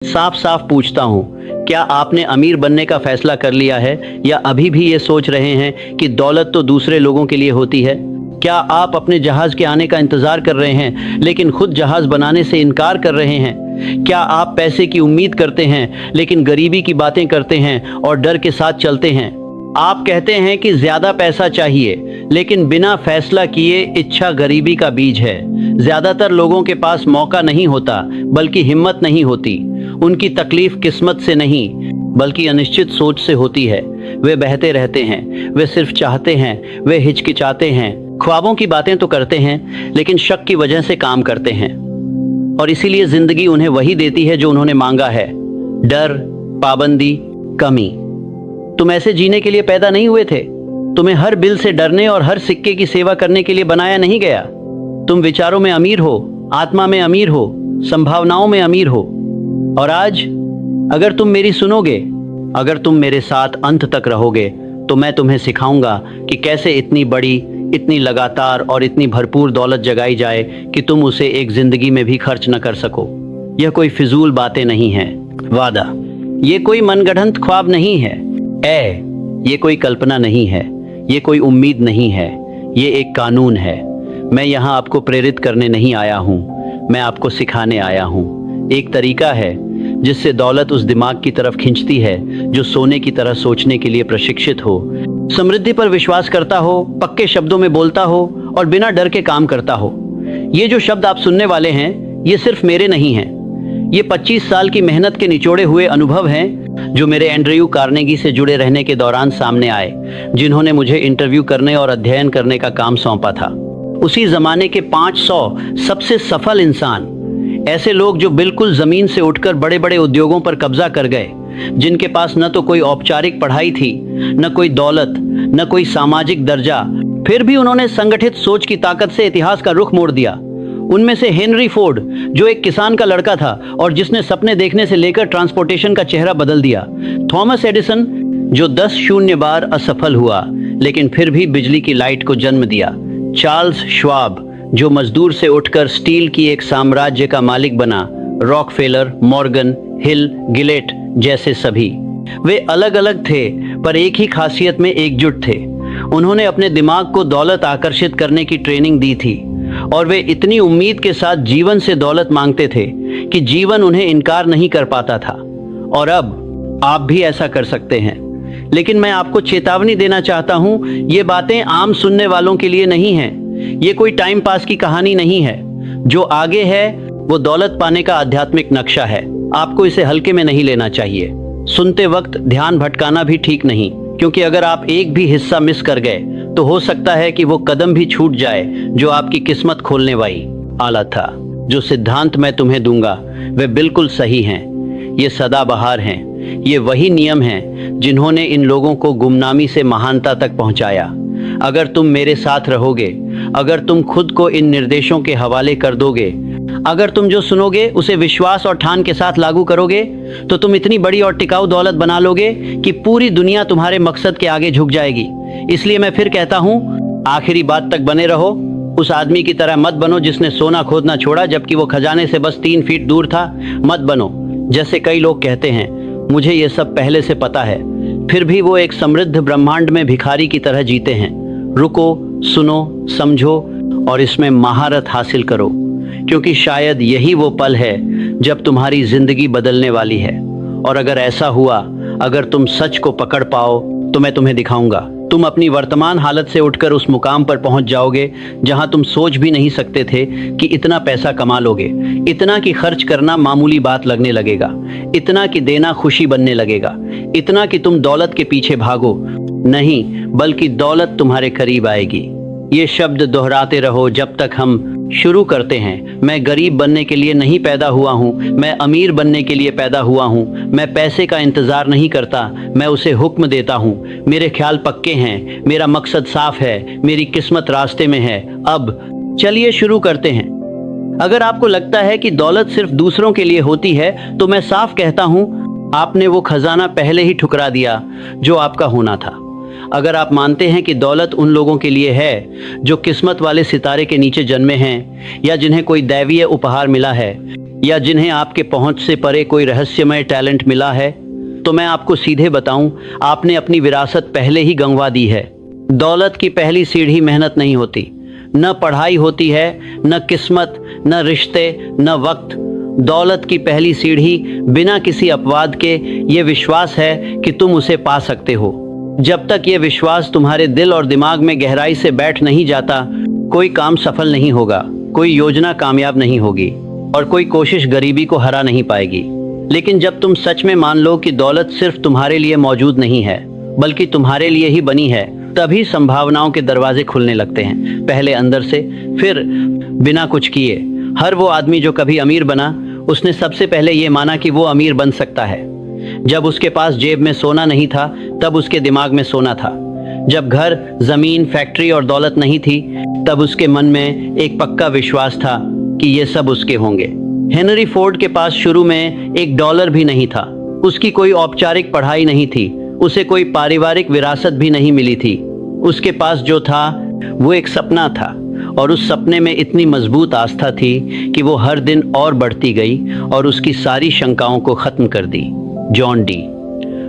साफ साफ पूछता हूँ, क्या आपने अमीर बनने का फैसला कर लिया है या अभी भी ये सोच रहे हैं कि दौलत तो दूसरे लोगों के लिए होती है? क्या आप अपने जहाज के आने का इंतजार कर रहे हैं लेकिन खुद जहाज बनाने से इनकार कर रहे हैं? क्या आप पैसे की उम्मीद करते हैं लेकिन गरीबी की बातें करते हैं और डर के साथ चलते हैं? आप कहते हैं कि ज्यादा पैसा चाहिए, लेकिन बिना फैसला किए इच्छा गरीबी का बीज है। ज्यादातर लोगों के पास मौका नहीं होता, बल्कि हिम्मत नहीं होती। उनकी तकलीफ किस्मत से नहीं, बल्कि अनिश्चित सोच से होती है। वे बहते रहते हैं, वे सिर्फ चाहते हैं, वे हिचकिचाते हैं, ख्वाबों की बातें तो करते हैं, लेकिन शक की वजह से काम करते हैं। और इसीलिए जिंदगी उन्हें वही देती है जो उन्होंने मांगा है, डर, पाबंदी, कमी। तुम ऐसे जीने के लिए पैदा नहीं हुए थे। तुम्हें हर बिल से डरने और हर सिक्के की सेवा करने के लिए बनाया नहीं गया। तुम विचारों में अमीर हो, आत्मा में अमीर हो, संभावनाओं में अमीर हो। और आज अगर तुम मेरी सुनोगे, अगर तुम मेरे साथ अंत तक रहोगे, तो मैं तुम्हें सिखाऊंगा कि कैसे इतनी बड़ी, इतनी लगातार और इतनी भरपूर दौलत जगाई जाए कि तुम उसे एक जिंदगी में भी खर्च न कर सको। यह कोई फिजूल बातें नहीं है, वादा। ये कोई मनगढ़ंत ख्वाब नहीं है, ये कोई कल्पना नहीं है, ये कोई उम्मीद नहीं है, ये एक कानून है। मैं यहाँ आपको प्रेरित करने नहीं आया हूँ, मैं आपको सिखाने आया हूँ। एक तरीका है जिससे दौलत उस दिमाग की तरफ खींचती है जो सोने की तरह सोचने के लिए प्रशिक्षित हो, समृद्धि पर विश्वास करता हो, पक्के शब्दों में बोलता हो और बिना डर के काम करता हो। ये जो शब्द आप सुनने वाले हैं, ये सिर्फ मेरे नहीं हैं। ये 25 साल की मेहनत के निचोड़े हुए अनुभव हैं जो मेरे एंड्रयू कार्नेगी से जुड़े रहने के दौरान सामने आए, जिन्होंने मुझे इंटरव्यू करने और अध्ययन करने का काम सौंपा था। उसी जमाने के 500 सबसे सफल इंसान, ऐसे लोग जो बिल्कुल जमीन से उठकर बड़े बड़े उद्योगों पर कब्जा कर गए, जिनके पास न तो कोई औपचारिक पढ़ाई थी, न कोई दौलत, न कोई सामाजिक दर्जा, फिर भी उन्होंने संगठित सोच की ताकत से इतिहास का रुख मोड़ दिया। उनमें से हेनरी फोर्ड, जो एक किसान का लड़का था और जिसने सपने देखने से लेकर ट्रांसपोर्टेशन का चेहरा बदल दिया। थॉमस एडिसन, जो 10 बार असफल हुआ लेकिन फिर भी बिजली की लाइट को जन्म दिया। चार्ल्स श्वाब, जो मजदूर से उठकर स्टील की एक साम्राज्य का मालिक बना। रॉकफेलर, मॉर्गन, हिल, गिलेट जैसे सभी। वे अलग अलग थे पर एक ही खासियत में एकजुट थे। उन्होंने अपने दिमाग को दौलत आकर्षित करने की ट्रेनिंग दी थी और वे इतनी उम्मीद के साथ जीवन से दौलत मांगते थे कि जीवन उन्हें इनकार नहीं कर पाता था। और अब आप भी ऐसा कर सकते हैं। लेकिन मैं आपको चेतावनी देना चाहता हूं, ये बातें आम सुनने वालों के लिए नहीं हैं। ये कोई टाइम पास की कहानी नहीं है। जो आगे है वो दौलत पाने का आध्यात्मिक नक्शा है। आपको इसे हल्के में नहीं लेना चाहिए। सुनते वक्त ध्यान भटकाना भी ठीक नहीं, क्योंकि अगर आप एक भी हिस्सा मिस कर गए तो हो सकता है कि वो कदम भी छूट जाए जो आपकी किस्मत खोलने वाला था। जो सिद्धांत मैं तुम्हें दूंगा वे बिल्कुल सही हैं। ये सदाबहार हैं। ये वही नियम हैं जिन्होंने इन लोगों को गुमनामी से महानता तक पहुंचाया। अगर तुम मेरे साथ रहोगे, अगर तुम खुद को इन निर्देशों के हवाले कर दोगे, अगर तुम जो सुनोगे उसे विश्वास और ठान के साथ लागू करोगे, तो तुम इतनी बड़ी और टिकाऊ दौलत बना लोगे कि पूरी दुनिया तुम्हारे मकसद के आगे झुक जाएगी। इसलिए मैं फिर कहता हूँ, आखिरी बात तक बने रहो। उस आदमी की तरह मत बनो जिसने सोना खोदना छोड़ा जबकि वो खजाने से बस 3 फीट दूर था। मत बनो जैसे कई लोग कहते हैं, मुझे ये सब पहले से पता है, फिर भी वो एक समृद्ध ब्रह्मांड में भिखारी की तरह जीते हैं। रुको, सुनो, समझो और इसमें महारत हासिल करो, क्योंकि शायद यही वो पल है जब तुम्हारी जिंदगी बदलने वाली है। और अगर ऐसा हुआ, अगर तुम सच को पकड़ पाओ, तो मैं तुम्हें दिखाऊंगा। तुम अपनी वर्तमान हालत से उठकर उस मुकाम पर पहुंच जाओगे जहां तुम सोच भी नहीं सकते थे कि इतना पैसा कमा लोगे। इतना कि खर्च करना मामूली बात लगने लगेगा, इतना कि देना खुशी बनने लगेगा, इतना कि तुम दौलत के पीछे भागो नहीं, बल्कि दौलत तुम्हारे करीब आएगी। ये शब्द दोहराते रहो जब तक हम शुरू करते हैं। मैं गरीब बनने के लिए नहीं पैदा हुआ हूँ, मैं अमीर बनने के लिए पैदा हुआ हूँ। मैं पैसे का इंतजार नहीं करता, मैं उसे हुक्म देता हूँ। मेरे ख्याल पक्के हैं, मेरा मकसद साफ है, मेरी किस्मत रास्ते में है। अब चलिए शुरू करते हैं। अगर आपको लगता है कि दौलत सिर्फ दूसरों के लिए होती है, तो मैं साफ कहता हूँ, आपने वो खजाना पहले ही ठुकरा दिया जो आपका होना था। अगर आप मानते हैं कि दौलत उन लोगों के लिए है जो किस्मत वाले सितारे के नीचे जन्मे हैं या जिन्हें कोई दैवीय उपहार मिला है, या जिन्हें आपके पहुंच से परे कोई रहस्यमय टैलेंट मिला है, तो मैं आपको सीधे बताऊं, आपने अपनी विरासत पहले ही गंवा दी है। दौलत की पहली सीढ़ी मेहनत नहीं होती, न पढ़ाई होती है, न किस्मत, न रिश्ते, न वक्त। दौलत की पहली सीढ़ी बिना किसी अपवाद के ये विश्वास है कि तुम उसे पा सकते हो। जब तक ये विश्वास तुम्हारे दिल और दिमाग में गहराई से बैठ नहीं जाता, कोई काम सफल नहीं होगा, कोई योजना कामयाब नहीं होगी और कोई कोशिश गरीबी को हरा नहीं पाएगी। लेकिन जब तुम सच में मान लो कि दौलत सिर्फ तुम्हारे लिए मौजूद नहीं है, बल्कि तुम्हारे लिए ही बनी है, तभी संभावनाओं के दरवाजे खुलने लगते हैं, पहले अंदर से, फिर बिना कुछ किए। हर वो आदमी जो कभी अमीर बना, उसने सबसे पहले ये माना कि वो अमीर बन सकता है। जब उसके पास जेब में सोना नहीं था, तब उसके दिमाग में सोना था। जब घर, जमीन, फैक्ट्री और दौलत नहीं थी, तब उसके मन में एक पक्का विश्वास था कि ये सब उसके होंगे। हेनरी फोर्ड के पास शुरू में $1 भी नहीं था। उसकी कोई औपचारिक पढ़ाई नहीं थी, उसे कोई पारिवारिक विरासत भी नहीं मिली थी। उसके पास जो था वो एक सपना था, और उस सपने में इतनी मजबूत आस्था थी कि वो हर दिन और बढ़ती गई और उसकी सारी शंकाओं को खत्म कर दी। जॉन डी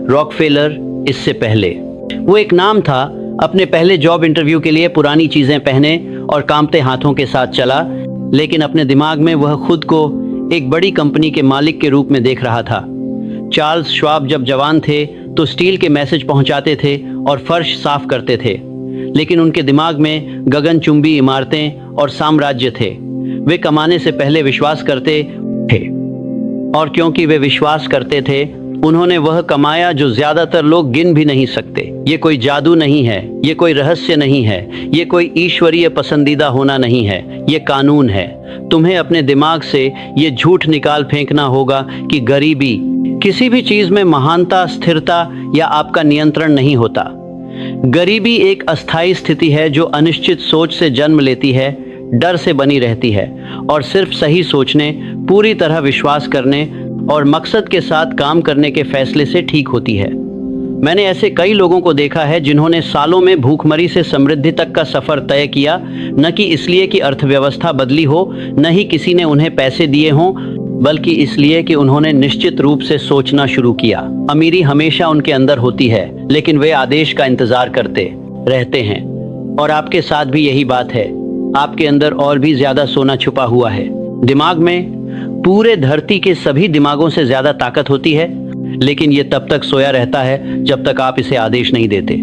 रॉकफेलर इससे पहले वो एक नाम था। अपने पहले जॉब इंटरव्यू के लिए पुरानी चीजें पहने और कांपते हाथों के साथ चला, लेकिन अपने दिमाग में वह खुद को एक बड़ी कंपनी के मालिक के रूप में देख रहा था। चार्ल्स श्वाब जब जवान थे तो स्टील के मैसेज पहुंचाते थे और फर्श साफ करते थे, लेकिन उनके दिमाग में गगनचुंबी इमारतें और साम्राज्य थे। वे कमाने से पहले विश्वास करते थे, और क्योंकि वे विश्वास करते थे, उन्होंने वह कमाया जो ज्यादातर लोग गिन भी नहीं सकते। ये कोई जादू नहीं है, ये कोई रहस्य नहीं है, ये कोई ईश्वरीय पसंदीदा होना नहीं है, ये कानून है। तुम्हें अपने दिमाग से ये झूठ निकाल फेंकना होगा कि गरीबी किसी भी चीज में महानता, स्थिरता या आपका नियंत्रण नहीं होता। गरीबी एक अस्थायी स्थिति है जो अनिश्चित सोच से जन्म लेती है, डर से बनी रहती है और सिर्फ सही सोचने, पूरी तरह विश्वास करने और मकसद के साथ काम करने के फैसले से ठीक होती है। मैंने ऐसे कई लोगों को देखा है जिन्होंने सालों में भूखमरी से समृद्धि तक का सफर तय किया, न कि इसलिए कि अर्थव्यवस्था बदली हो, न ही किसी ने उन्हें पैसे दिए हों, बल्कि इसलिए कि उन्होंने निश्चित रूप से सोचना शुरू किया। अमीरी हमेशा उनके अंदर होती है, लेकिन वे आदेश का इंतजार करते रहते हैं। और आपके साथ भी यही बात है। आपके अंदर और भी ज्यादा सोना छुपा हुआ है। दिमाग में पूरे धरती के सभी दिमागों से ज्यादा ताकत होती है, लेकिन ये तब तक सोया रहता है जब तक आप इसे आदेश नहीं देते।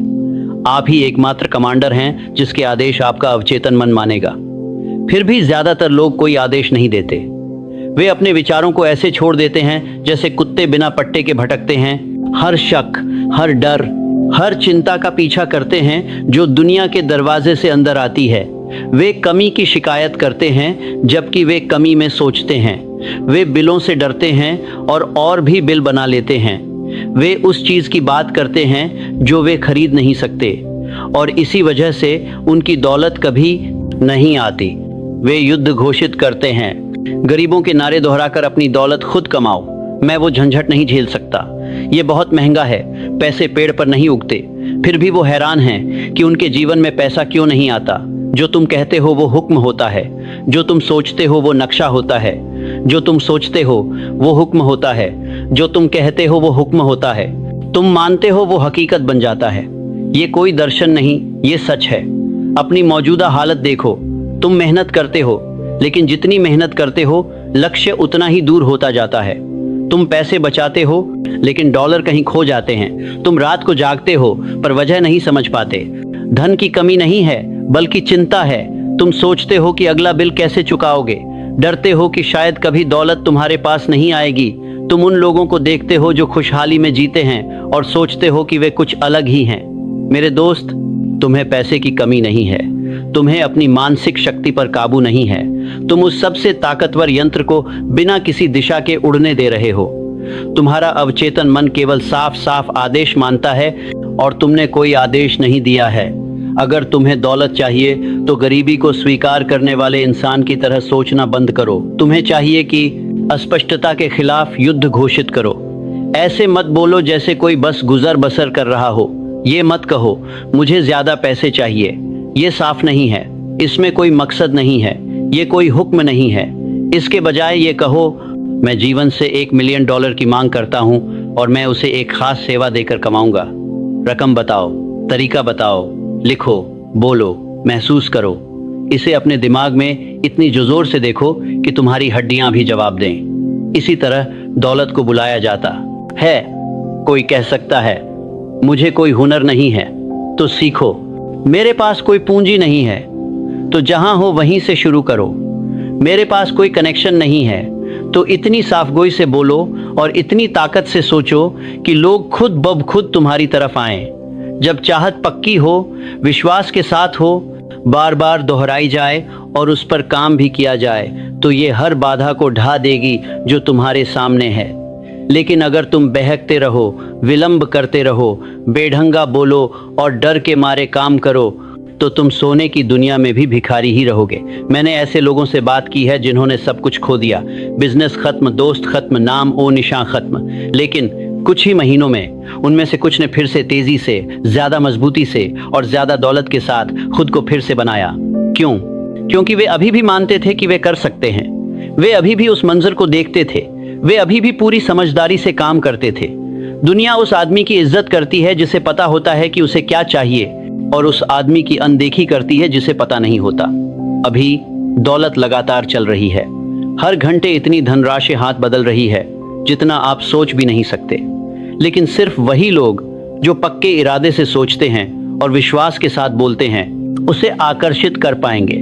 आप ही एकमात्र कमांडर हैं जिसके आदेश आपका अवचेतन मन मानेगा। फिर भी ज्यादातर लोग कोई आदेश नहीं देते। वे अपने विचारों को ऐसे छोड़ देते हैं जैसे कुत्ते बिना पट्टे के भटकते हैं। हर शक, हर डर, हर चिंता का पीछा करते हैं जो दुनिया के दरवाजे से अंदर आती है। वे कमी की शिकायत करते हैं जबकि वे कमी में सोचते हैं। वे बिलों से डरते हैं और भी बिल बना लेते हैं। वे उस चीज की बात करते हैं जो वे खरीद नहीं सकते, और इसी वजह से उनकी दौलत कभी नहीं आती। वे युद्ध घोषित करते हैं, गरीबों के नारे दोहराकर अपनी दौलत खुद कमाओ। मैं वो झंझट नहीं झेल सकता, ये बहुत महंगा है। पैसे पेड़ पर नहीं उगते। फिर भी वो हैरान हैं कि उनके जीवन में पैसा क्यों नहीं आता। जो तुम कहते हो वो हुक्म होता है, जो तुम सोचते हो वो नक्शा होता है, जो तुम सोचते हो वो हुक्म होता है, जो तुम कहते हो वो हुक्म होता है, तुम मानते हो वो हकीकत बन जाता है। ये कोई दर्शन नहीं, ये सच है। अपनी मौजूदा हालत देखो। तुम मेहनत करते हो, लेकिन जितनी मेहनत करते हो लक्ष्य उतना ही दूर होता जाता है। तुम पैसे बचाते हो, लेकिन डॉलर कहीं खो जाते हैं। तुम रात को जागते हो पर वजह नहीं समझ पाते। धन की कमी नहीं है बल्कि चिंता है। तुम सोचते हो कि अगला बिल कैसे चुकाओगे, डरते हो कि शायद कभी दौलत तुम्हारे पास नहीं आएगी। तुम उन लोगों को देखते हो जो खुशहाली में जीते हैं और सोचते हो कि वे कुछ अलग ही हैं। मेरे दोस्त, तुम्हें पैसे की कमी नहीं है, तुम्हें अपनी मानसिक शक्ति पर काबू नहीं है। तुम उस सबसे ताकतवर यंत्र को बिना किसी दिशा के उड़ने दे रहे हो। तुम्हारा अवचेतन मन केवल साफ साफ आदेश मानता है और तुमने कोई आदेश नहीं दिया है। अगर तुम्हें दौलत चाहिए तो गरीबी को स्वीकार करने वाले इंसान की तरह सोचना बंद करो। तुम्हें चाहिए कि अस्पष्टता के खिलाफ युद्ध घोषित करो। ऐसे मत बोलो जैसे कोई बस गुजर बसर कर रहा हो। ये मत कहो मुझे ज्यादा पैसे चाहिए, ये साफ नहीं है। इसमें कोई मकसद नहीं है, ये कोई हुक्म नहीं है। इसके बजाय ये कहो मैं जीवन से $1 मिलियन की मांग करता हूं और मैं उसे एक खास सेवा देकर कमाऊंगा। रकम बताओ, तरीका बताओ, लिखो, बोलो, महसूस करो। इसे अपने दिमाग में इतनी जोर से देखो कि तुम्हारी हड्डियां भी जवाब दें। इसी तरह दौलत को बुलाया जाता है। कोई कह सकता है मुझे कोई हुनर नहीं है, तो सीखो। मेरे पास कोई पूंजी नहीं है, तो जहां हो वहीं से शुरू करो। मेरे पास कोई कनेक्शन नहीं है, तो इतनी साफगोई से बोलो और इतनी ताकत से सोचो कि लोग खुद ब खुद तुम्हारी तरफ आएं। जब चाहत पक्की हो, विश्वास के साथ हो, बार बार दोहराई जाए और उस पर काम भी किया जाए, तो ये हर बाधा को ढा देगी जो तुम्हारे सामने है। लेकिन अगर तुम बहकते रहो, विलंब करते रहो, बेढंगा बोलो और डर के मारे काम करो, तो तुम सोने की दुनिया में भी भिखारी ही रहोगे। मैंने ऐसे लोगों से बात की है जिन्होंने सब कुछ खो दिया, बिजनेस खत्म, दोस्त खत्म, नाम ओ निशान खत्म, लेकिन कुछ ही महीनों में उनमें से कुछ ने फिर से तेजी से, ज्यादा मजबूती से और ज्यादा दौलत के साथ खुद को फिर से बनाया। क्यों? क्योंकि वे अभी भी मानते थे कि वे कर सकते हैं। वे अभी भी उस मंजर को देखते थे। वे अभी भी पूरी समझदारी से काम करते थे। दुनिया उस आदमी की इज्जत करती है जिसे पता होता है कि उसे क्या चाहिए, और उस आदमी की अनदेखी करती है जिसे पता नहीं होता। अभी दौलत लगातार चल रही है। हर घंटे इतनी धनराशि हाथ बदल रही है जितना आप सोच भी नहीं सकते। लेकिन सिर्फ वही लोग जो पक्के इरादे से सोचते हैं और विश्वास के साथ बोलते हैं, उसे आकर्षित कर पाएंगे।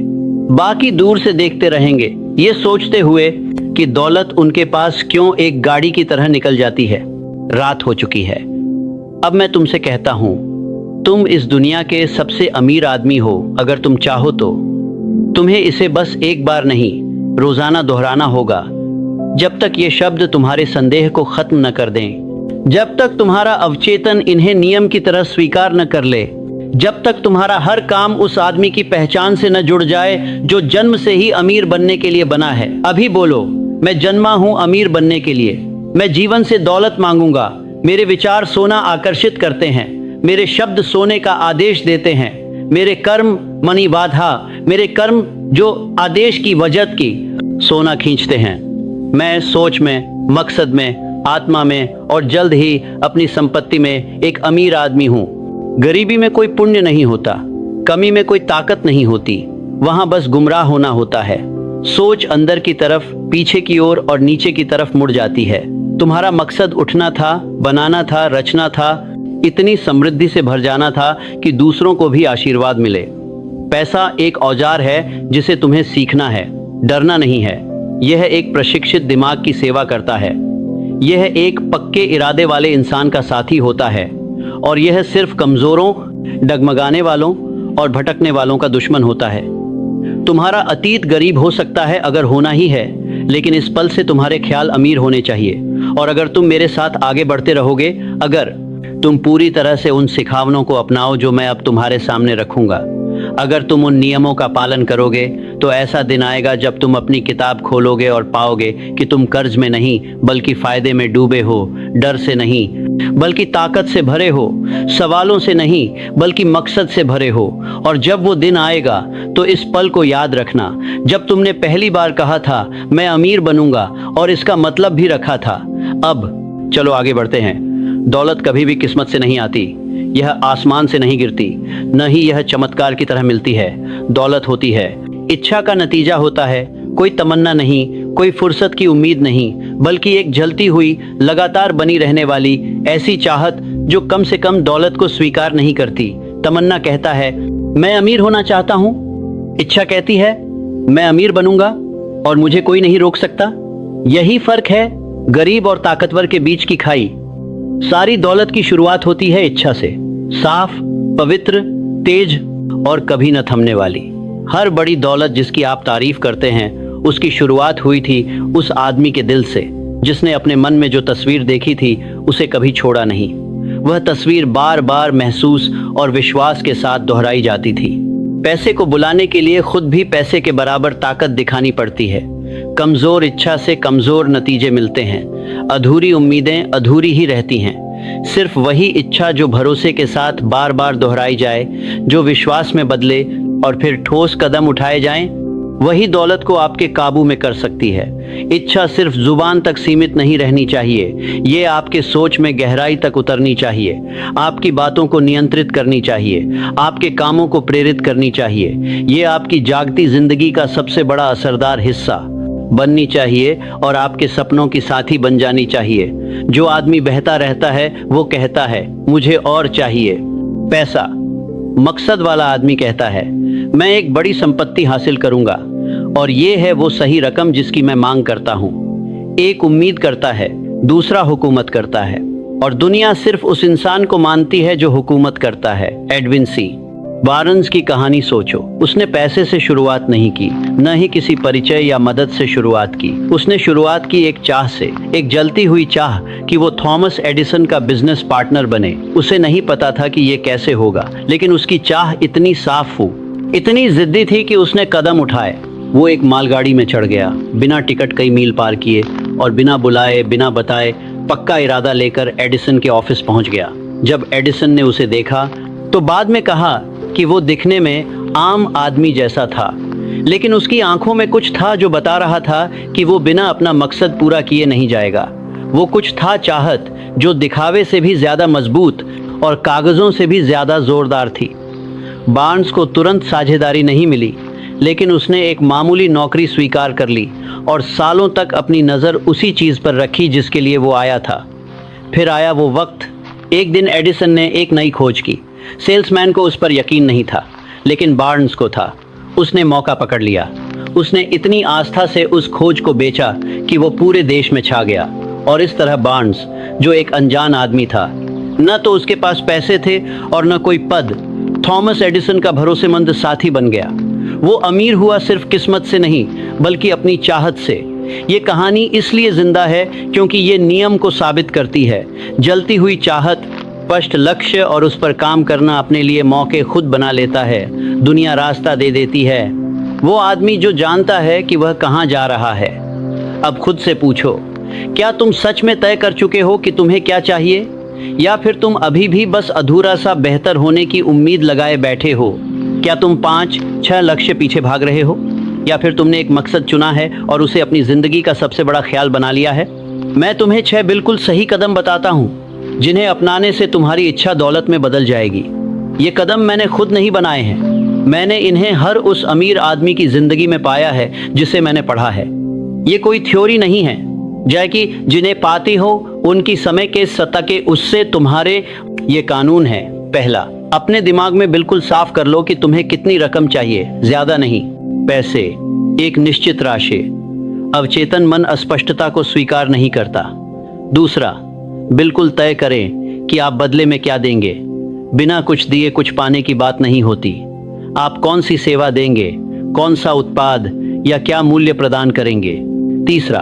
बाकी दूर से देखते रहेंगे, ये सोचते हुए कि दौलत उनके पास क्यों एक गाड़ी की तरह निकल जाती है। रात हो चुकी है। अब मैं तुमसे कहता हूं, तुम इस दुनिया के सबसे अमीर आदमी हो। अगर तुम चाहो तो तुम्हें इसे बस एक बार नहीं, रोजाना दोहराना होगा, जब तक ये शब्द तुम्हारे संदेह को खत्म न कर दें, जब तक तुम्हारा अवचेतन इन्हें नियम की तरह स्वीकार न कर ले, जब तक तुम्हारा हर काम उस आदमी की पहचान से न जुड़ जाए जो जन्म से ही अमीर बनने के लिए बना है। अभी बोलो, मैं जन्मा हूं अमीर बनने के लिए। मैं जीवन से दौलत मांगूंगा। मेरे विचार सोना आकर्षित करते हैं। मेरे शब्द सोने का आदेश देते हैं। मेरे कर्म मनी बाधा, मेरे कर्म जो आदेश की वजह की सोना खींचते हैं। मैं सोच में, मकसद में, आत्मा में और जल्द ही अपनी संपत्ति में एक अमीर आदमी हूँ। गरीबी में कोई पुण्य नहीं होता, कमी में कोई ताकत नहीं होती, वहां बस गुमराह होना होता है। सोच अंदर की तरफ, पीछे की ओर और नीचे की तरफ मुड़ जाती है। तुम्हारा मकसद उठना था, बनाना था, रचना था, इतनी समृद्धि से भर जाना था कि दूसरों को भी आशीर्वाद मिले। पैसा एक औजार है जिसे तुम्हें सीखना है, डरना नहीं है। यह एक प्रशिक्षित दिमाग की सेवा करता है। यह एक पक्के इरादे वाले इंसान का साथी होता है, और यह सिर्फ कमजोरों, डगमगाने वालों और भटकने वालों का दुश्मन होता है। तुम्हारा अतीत गरीब हो सकता है अगर होना ही है, लेकिन इस पल से तुम्हारे ख्याल अमीर होने चाहिए। और अगर तुम मेरे साथ आगे बढ़ते रहोगे, अगर तुम पूरी तरह से उन सिखावनों को अपनाओ जो मैं अब तुम्हारे सामने रखूंगा, अगर तुम उन नियमों का पालन करोगे, तो ऐसा दिन आएगा जब तुम अपनी किताब खोलोगे और पाओगे कि तुम कर्ज में नहीं बल्कि फायदे में डूबे हो, डर से नहीं बल्कि ताकत से भरे हो, सवालों से नहीं बल्कि मकसद से भरे हो। और जब वो दिन आएगा तो इस पल को याद रखना, जब तुमने पहली बार कहा था मैं अमीर बनूंगा, और इसका मतलब भी रखा था। अब चलो आगे बढ़ते हैं। दौलत कभी भी किस्मत से नहीं आती, यह आसमान से नहीं गिरती, न ही यह चमत्कार की तरह मिलती है। दौलत होती है, इच्छा का नतीजा होता है। कोई तमन्ना नहीं, कोई फुर्सत की उम्मीद नहीं, बल्कि एक जलती हुई, लगातार बनी रहने वाली ऐसी चाहत जो कम से कम दौलत को स्वीकार नहीं करती। तमन्ना कहता है मैं अमीर होना चाहता हूँ, इच्छा कहती है मैं अमीर बनूंगा और मुझे कोई नहीं रोक सकता। यही फर्क है गरीब और ताकतवर के बीच की खाई। सारी दौलत की शुरुआत होती है इच्छा से, साफ, पवित्र, तेज और कभी न थमने वाली। हर बड़ी दौलत जिसकी आप तारीफ करते हैं, उसकी शुरुआत हुई थी उस आदमी के दिल से, जिसने अपने मन में जो तस्वीर देखी थी उसे कभी छोड़ा नहीं। वह तस्वीर बार बार महसूस और विश्वास के साथ दोहराई जाती थी। पैसे को बुलाने के लिए खुद भी पैसे के बराबर ताकत दिखानी पड़ती है। कमजोर इच्छा से कमजोर नतीजे मिलते हैं। अधूरी उम्मीदें अधूरी ही रहती हैं। सिर्फ वही इच्छा जो भरोसे के साथ बार बार दोहराई जाए, जो विश्वास में बदले और फिर ठोस कदम उठाए जाएं, वही दौलत को आपके काबू में कर सकती है। इच्छा सिर्फ जुबान तक सीमित नहीं रहनी चाहिए, ये आपके सोच में गहराई तक उतरनी चाहिए, आपकी बातों को नियंत्रित करनी चाहिए, आपके कामों को प्रेरित करनी चाहिए। ये आपकी जागती जिंदगी का सबसे बड़ा असरदार हिस्सा बननी चाहिए और आपके सपनों की साथी बन जानी चाहिए। जो आदमी बहता रहता है वो कहता है मुझे और चाहिए पैसा। मकसद वाला आदमी कहता है मैं एक बड़ी संपत्ति हासिल करूंगा और ये है वो सही रकम जिसकी मैं मांग करता हूं। एक उम्मीद करता है, दूसरा हुकूमत करता है और दुनिया सिर्फ उस इंसान को मानती है जो हुकूमत करता है। एडविन सी बार्न्स की कहानी सोचो। उसने पैसे से शुरुआत नहीं की, न ही किसी परिचय या मदद से शुरुआत की। उसने शुरुआत की एक चाह से, एक जलती हुई चाह कि वो थॉमस एडिसन का बिजनेस पार्टनर बने। उसे नहीं पता था कि ये कैसे होगा, लेकिन उसकी चाह इतनी साफ हो, इतनी जिद्दी थी कि उसने कदम उठाए। वो एक मालगाड़ी में चढ़ गया, बिना टिकट कई मील पार किए और बिना बुलाए बिना बताए पक्का इरादा लेकर एडिसन के ऑफिस पहुंच गया। जब एडिसन ने उसे देखा तो बाद में कहा कि वो दिखने में आम आदमी जैसा था, लेकिन उसकी आंखों में कुछ था जो बता रहा था कि वो बिना अपना मकसद पूरा किए नहीं जाएगा। वो कुछ था, चाहत, जो दिखावे से भी ज्यादा मजबूत और कागजों से भी ज्यादा जोरदार थी। बार्न्स को तुरंत साझेदारी नहीं मिली, लेकिन उसने एक मामूली नौकरी स्वीकार कर ली और सालों तक अपनी नज़र उसी चीज़ पर रखी जिसके लिए वो आया था। फिर आया वो वक्त। एक दिन एडिसन ने एक नई खोज की। सेल्समैन को उस पर यकीन नहीं था, लेकिन बार्न्स को था। उसने मौका पकड़ लिया। उसने इतनी आस्था से उस खोज को बेचा कि वो पूरे देश में छा गया। और इस तरह बार्न्स, जो एक अनजान आदमी था, न तो उसके पास पैसे थे और न कोई पद, थॉमस एडिसन का भरोसेमंद साथी बन गया। वो अमीर हुआ सिर्फ किस्मत से नहीं, बल्कि अपनी चाहत से। ये कहानी इसलिए जिंदा है क्योंकि ये नियम को साबित करती है। जलती हुई चाहत, स्पष्ट लक्ष्य और उस पर काम करना अपने लिए मौके खुद बना लेता है। दुनिया रास्ता दे देती है। वो आदमी जो जानता है कि वह कहाँ जा रहा है। अब खुद से पूछो, क्या तुम सच में तय कर चुके हो कि तुम्हें क्या चाहिए, या फिर तुम अभी भी बस अधूरा सा बेहतर होने की उम्मीद लगाए बैठे हो? क्या तुम 5-6 लक्ष्य पीछे भाग रहे हो, या फिर तुमने एक मकसद चुना है और उसे अपनी जिंदगी का सबसे बड़ा ख्याल बना लिया है? मैं तुम्हें 6 बिल्कुल सही कदम बताता हूँ जिन्हें अपनाने से तुम्हारी इच्छा दौलत में बदल जाएगी। ये कदम मैंने खुद नहीं बनाए हैं, मैंने इन्हें हर उस अमीर आदमी की जिंदगी में पाया है जिसे मैंने पढ़ा है। ये कोई थ्योरी नहीं है जैकि जिन्हें पाती हो उनकी समय के सतके उससे तुम्हारे। ये कानून है। पहला, अपने दिमाग में बिल्कुल साफ कर लो कि तुम्हें कितनी रकम चाहिए, ज्यादा नहीं। पैसे, एक निश्चित राशि। अवचेतन मन अस्पष्टता को स्वीकार नहीं करता। दूसरा, बिल्कुल तय करें कि आप बदले में क्या देंगे। बिना कुछ दिए कुछ पाने की बात नहीं होती। आप कौन सी सेवा देंगे, कौन सा उत्पाद या क्या मूल्य प्रदान करेंगे। तीसरा,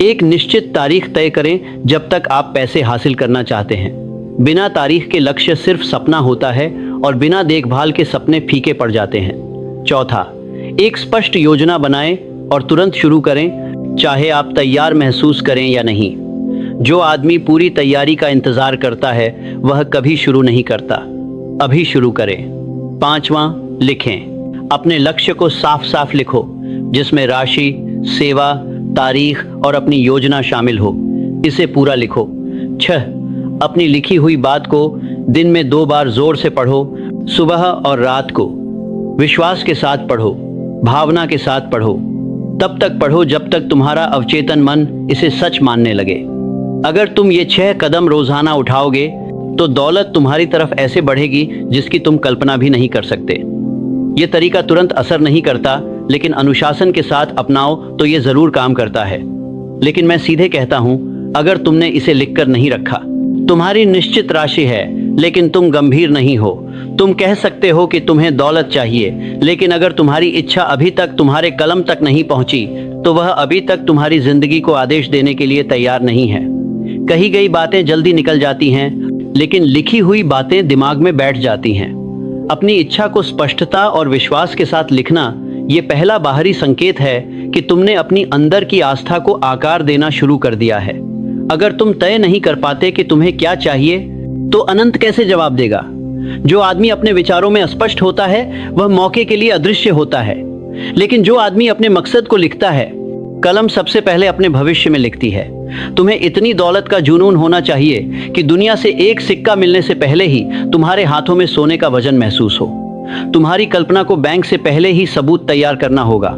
एक निश्चित तारीख तय करें जब तक आप पैसे हासिल करना चाहते हैं। बिना तारीख के लक्ष्य सिर्फ सपना होता है और बिना देखभाल के सपने फीके पड़ जाते हैं। चौथा, एक स्पष्ट योजना बनाएं और तुरंत शुरू करें, चाहे आप तैयार महसूस करें या नहीं। जो आदमी पूरी तैयारी का इंतजार करता है वह कभी शुरू नहीं करता। अभी शुरू करें। पांचवा, लिखें। अपने लक्ष्य को साफ साफ लिखो, जिसमें राशि, सेवा, तारीख और अपनी योजना शामिल हो। इसे पूरा लिखो। 6, अपनी लिखी हुई बात को दिन में 2 बार जोर से पढ़ो, सुबह और रात को। विश्वास के साथ पढ़ो, भावना के साथ पढ़ो। तब तक पढ़ो जब तक तुम्हारा अवचेतन मन इसे सच मानने लगे। अगर तुम ये 6 कदम रोजाना उठाओगे तो दौलत तुम्हारी तरफ ऐसे बढ़ेगी जिसकी तुम कल्पना भी नहीं कर सकते। ये तरीका तुरंत असर नहीं करता, लेकिन अनुशासन के साथ अपनाओ तो ये जरूर काम करता है। लेकिन मैं सीधे कहता हूं, अगर तुमने इसे लिखकर नहीं रखा, तुम्हारी निश्चित राशि है लेकिन तुम गंभीर नहीं हो। तुम कह सकते हो कि तुम्हें दौलत चाहिए, लेकिन अगर तुम्हारी इच्छा अभी तक तुम्हारे कलम तक नहीं पहुंची तो वह अभी तक तुम्हारी जिंदगी को आदेश देने के लिए तैयार नहीं है। कही गई बातें जल्दी निकल जाती हैं, लेकिन लिखी हुई बातें दिमाग में बैठ जाती हैं। अपनी इच्छा को स्पष्टता और विश्वास के साथ लिखना ये पहला बाहरी संकेत है कि तुमने अपनी अंदर की आस्था को आकार देना शुरू कर दिया है। अगर तुम तय नहीं कर पाते कि तुम्हें क्या चाहिए, तो अनंत कैसे जवाब देगा? जो आदमी अपने विचारों में अस्पष्ट होता है वह मौके के लिए अदृश्य होता है। लेकिन जो आदमी अपने मकसद को लिखता है, कलम सबसे पहले अपने भविष्य में लिखती है। तुम्हें इतनी दौलत का जुनून होना चाहिए कि दुनिया से एक सिक्का मिलने से पहले ही तुम्हारे हाथों में सोने का वजन महसूस हो। तुम्हारी कल्पना को बैंक से पहले ही सबूत तैयार करना होगा।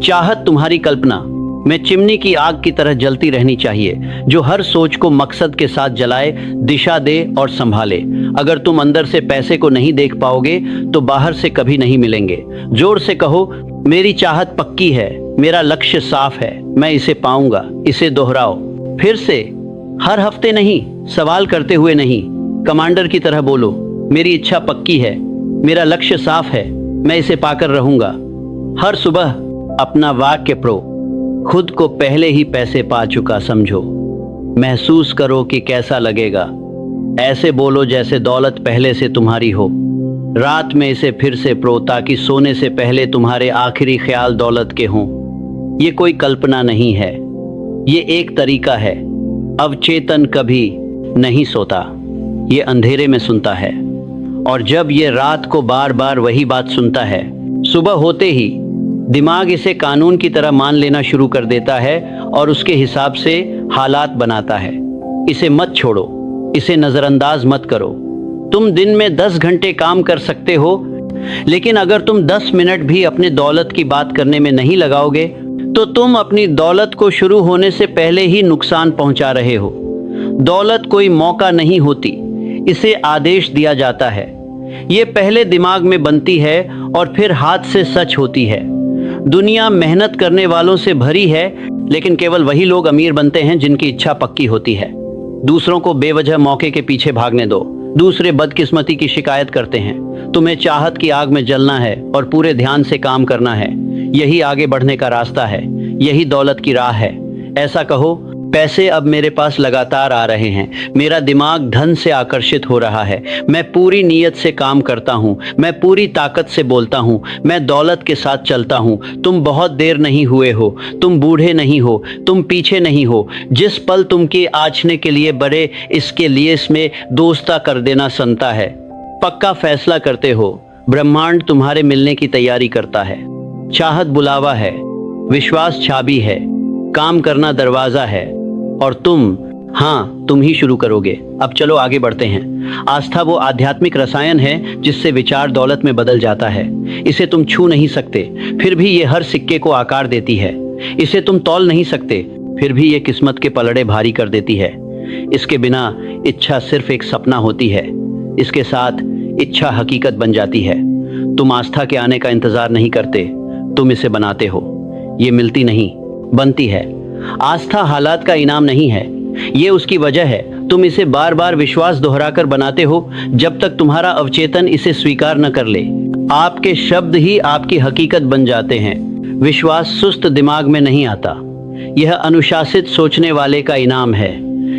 चाहत तुम्हारी कल्पना में चिमनी की आग की तरह जलती रहनी चाहिए, जो हर सोच को मकसद के साथ जलाए, दिशा दे और संभाले। अगर तुम अंदर से पैसे को नहीं देख पाओगे तो बाहर से कभी नहीं मिलेंगे। जोर से कहो, मेरी चाहत पक्की है, मेरा लक्ष्य साफ है, मैं इसे पाऊंगा। इसे दोहराओ फिर से, हर हफ्ते नहीं, सवाल करते हुए नहीं, कमांडर की तरह बोलो, मेरी इच्छा पक्की है, मेरा लक्ष्य साफ है, मैं इसे पाकर रहूंगा। हर सुबह अपना वाक्य पढ़ो, खुद को पहले ही पैसे पा चुका समझो, महसूस करो कि कैसा लगेगा। ऐसे बोलो जैसे दौलत पहले से तुम्हारी हो। रात में इसे फिर से पढ़ो ताकि सोने से पहले तुम्हारे आखिरी ख्याल दौलत के हों। ये कोई कल्पना नहीं है, ये एक तरीका है। अवचेतन कभी नहीं सोता, ये अंधेरे में सुनता है, और जब ये रात को बार बार वही बात सुनता है, सुबह होते ही दिमाग इसे कानून की तरह मान लेना शुरू कर देता है और उसके हिसाब से हालात बनाता है। इसे मत छोड़ो, इसे नजरअंदाज मत करो। तुम दिन में 10 घंटे काम कर सकते हो, लेकिन अगर तुम 10 मिनट भी अपने दौलत की बात करने में नहीं लगाओगे तो तुम अपनी दौलत को शुरू होने से पहले ही नुकसान पहुंचा रहे हो। दौलत कोई मौका नहीं होती, इसे आदेश दिया जाता है। ये पहले दिमाग में बनती है और फिर हाथ से सच होती है। दुनिया मेहनत करने वालों से भरी है, लेकिन केवल वही लोग अमीर बनते हैं जिनकी इच्छा पक्की होती है। दूसरों को बेवजह मौके के पीछे भागने दो। दूसरे बदकिस्मती की शिकायत करते हैं। तुम्हें चाहत की आग में जलना है और पूरे ध्यान से काम करना है। यही आगे बढ़ने का रास्ता है, यही दौलत की राह है। ऐसा कहो, पैसे अब मेरे पास लगातार आ रहे हैं, मेरा दिमाग धन से आकर्षित हो रहा है, मैं पूरी नीयत से काम करता हूँ, मैं पूरी ताकत से बोलता हूँ, मैं दौलत के साथ चलता हूँ। तुम बहुत देर नहीं हुए हो, तुम बूढ़े नहीं हो, तुम पीछे नहीं हो। जिस पल तुम के आँचने के लिए बड़े, इसके लिए इसमें दोस्ता कर देना संता है। पक्का फैसला करते हो, ब्रह्मांड तुम्हारे मिलने की तैयारी करता है। चाहत बुलावा है, विश्वास चाबी है, काम करना दरवाजा है, और तुम ही शुरू करोगे। अब चलो आगे बढ़ते हैं। आस्था वो आध्यात्मिक रसायन है जिससे विचार दौलत में बदल जाता है। इसे तुम छू नहीं सकते, फिर भी ये हर सिक्के को आकार देती है। इसे तुम तौल नहीं सकते, फिर भी ये किस्मत के पलड़े भारी कर देती है। इसके बिना इच्छा सिर्फ एक सपना होती है, इसके साथ इच्छा हकीकत बन जाती है। तुम आस्था के आने का इंतजार नहीं करते, तुम इसे बनाते हो। ये मिलती नहीं, बनती है। आस्था हालात का इनाम नहीं है, ये उसकी वजह है। तुम इसे बार बार विश्वास दोहराकर बनाते हो जब तक तुम्हारा अवचेतन इसे स्वीकार न कर ले। आपके शब्द ही आपकी हकीकत बन जाते हैं। विश्वास सुस्त दिमाग में नहीं आता, यह अनुशासित सोचने वाले का इनाम है।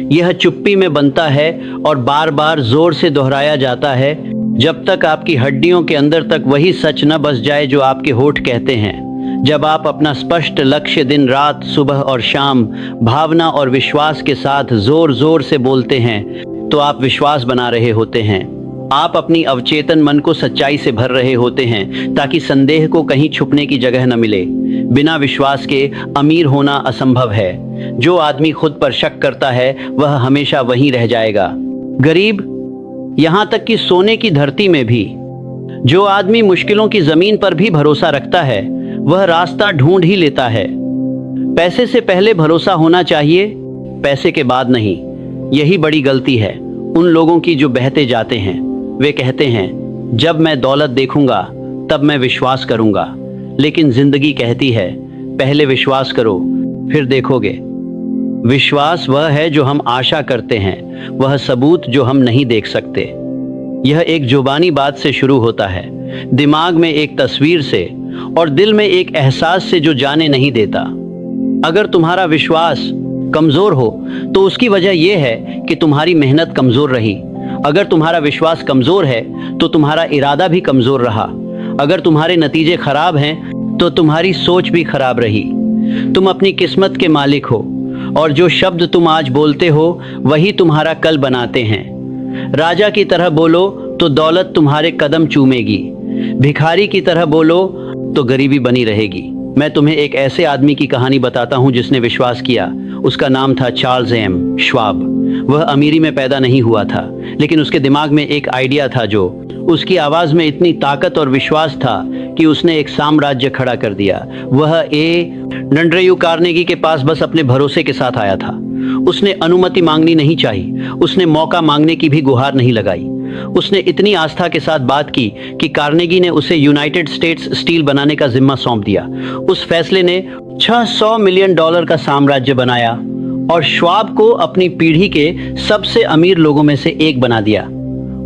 यह चुप्पी में बनता है और बार बार जोर से दोहराया जाता है जब तक आपकी हड्डियों के अंदर तक वही सच न बस जाए जो आपके होठ कहते हैं। जब आप अपना स्पष्ट लक्ष्य दिन रात, सुबह और शाम भावना और विश्वास के साथ जोर जोर से बोलते हैं तो आप विश्वास बना रहे होते हैं। आप अपनी अवचेतन मन को सच्चाई से भर रहे होते हैं ताकि संदेह को कहीं छुपने की जगह न मिले। बिना विश्वास के अमीर होना असंभव है। जो आदमी खुद पर शक करता है वह हमेशा वहीं रह जाएगा। गरीब, यहाँ तक कि सोने की धरती में भी। जो आदमी मुश्किलों की जमीन पर भी भरोसा रखता है वह रास्ता ढूंढ ही लेता है। पैसे से पहले भरोसा होना चाहिए, पैसे के बाद नहीं। यही बड़ी गलती है उन लोगों की जो बहते जाते हैं। वे कहते हैं जब मैं दौलत देखूंगा तब मैं विश्वास करूंगा, लेकिन जिंदगी कहती है पहले विश्वास करो फिर देखोगे। विश्वास वह है जो हम आशा करते हैं, वह सबूत जो हम नहीं देख सकते। यह एक जुबानी बात से शुरू होता है, दिमाग में एक तस्वीर से और दिल में एक एहसास से जो जाने नहीं देता। अगर तुम्हारा विश्वास कमजोर हो तो उसकी वजह यह है कि तुम्हारी मेहनत कमजोर रही। अगर तुम्हारा विश्वास कमजोर है तो तुम्हारा इरादा भी कमजोर रहा। अगर तुम्हारे नतीजे खराब हैं तो तुम्हारी सोच भी खराब रही। तुम अपनी किस्मत के मालिक हो और जो शब्द तुम आज बोलते हो वही तुम्हारा कल बनाते हैं। राजा की तरह बोलो तो दौलत तुम्हारे कदम चूमेगी, भिखारी की तरह बोलो तो गरीबी बनी रहेगी। मैं तुम्हें एक ऐसे आदमी की कहानी बताता हूँ जिसने विश्वास किया। उसका नाम था चार्ल्स एम श्वाब। वह अमीरी में पैदा नहीं हुआ था, लेकिन उसके दिमाग में एक आइडिया था। जो उसकी आवाज में इतनी ताकत और विश्वास था कि उसने एक साम्राज्य खड़ा कर दिया। वह एंड्रयू कार्नेगी के पास बस अपने भरोसे के साथ आया था। उसने अनुमति मांगनी नहीं चाहिए, उसने मौका मांगने की भी गुहार नहीं लगाई। उसने इतनी आस्था के साथ बात की कि कार्नेगी ने उसे यूनाइटेड स्टेट्स स्टील बनाने का जिम्मा सौंप दिया। उस फैसले ने $600 मिलियन का साम्राज्य बनाया और श्वाब को अपनी पीढ़ी के सबसे अमीर लोगों में से एक बना दिया।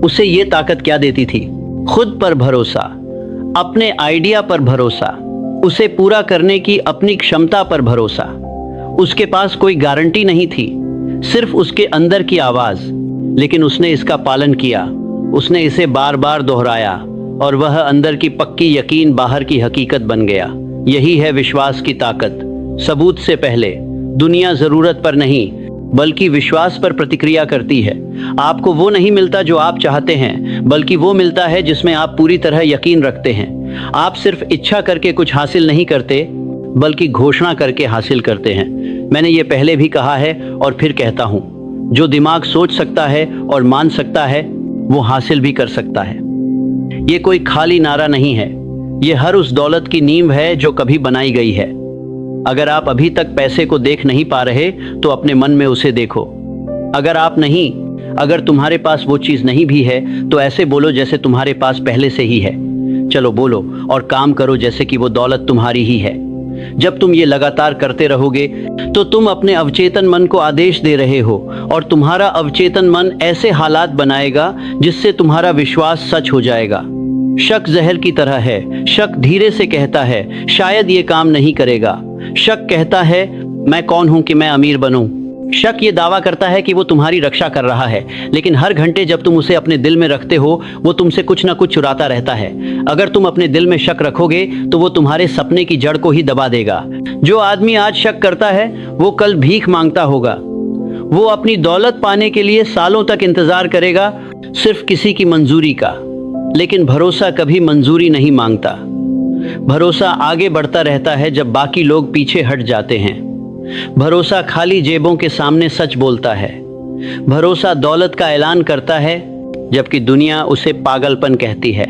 उसे ये ताकत क्या देती थी? खुद पर भरोसा, अपने आइडिया पर भरोसा, उसे पूरा करने की अपनी क्षमता पर भरोसा। उसके पास कोई गारंटी नहीं थी, सिर्फ उसके अंदर की आवाज। लेकिन उसने इसका पालन किया, उसने इसे बार बार दोहराया और वह अंदर की पक्की यकीन बाहर की हकीकत बन गया। यही है विश्वास की ताकत। सबूत से पहले दुनिया जरूरत पर नहीं बल्कि विश्वास पर प्रतिक्रिया करती है। आपको वो नहीं मिलता जो आप चाहते हैं, बल्कि वो मिलता है जिसमें आप पूरी तरह यकीन रखते हैं। आप सिर्फ इच्छा करके कुछ हासिल नहीं करते, बल्कि घोषणा करके हासिल करते हैं। मैंने ये पहले भी कहा है और फिर कहता हूँ, जो दिमाग सोच सकता है और मान सकता है, वो हासिल भी कर सकता है। ये कोई खाली नारा नहीं है, ये हर उस दौलत की नींव है जो कभी बनाई गई है। अगर आप अभी तक पैसे को देख नहीं पा रहे तो अपने मन में उसे देखो। अगर तुम्हारे पास वो चीज नहीं भी है तो ऐसे बोलो जैसे तुम्हारे पास पहले से ही है। चलो बोलो और काम करो जैसे कि वो दौलत तुम्हारी ही है। जब तुम ये लगातार करते रहोगे तो तुम अपने अवचेतन मन को आदेश दे रहे हो और तुम्हारा अवचेतन मन ऐसे हालात बनाएगा जिससे तुम्हारा विश्वास सच हो जाएगा। शक जहर की तरह है। शक धीरे से कहता है शायद ये काम नहीं करेगा। शक कहता है मैं कौन हूं कि मैं अमीर बनूं। शक ये दावा करता है कि वो तुम्हारी रक्षा कर रहा है, लेकिन हर घंटे जब तुम उसे अपने दिल में रखते हो वो तुमसे कुछ ना कुछ चुराता रहता है। अगर तुम अपने दिल में शक रखोगे तो वो तुम्हारे सपने की जड़ को ही दबा देगा। जो आदमी आज शक करता है वो कल भीख मांगता होगा। वो अपनी दौलत पाने के लिए सालों तक इंतजार करेगा, सिर्फ किसी की मंजूरी का। लेकिन भरोसा कभी मंजूरी नहीं मांगता। भरोसा आगे बढ़ता रहता है जब बाकी लोग पीछे हट जाते हैं। भरोसा खाली जेबों के सामने सच बोलता है। भरोसा दौलत का ऐलान करता है जबकि दुनिया उसे पागलपन कहती है।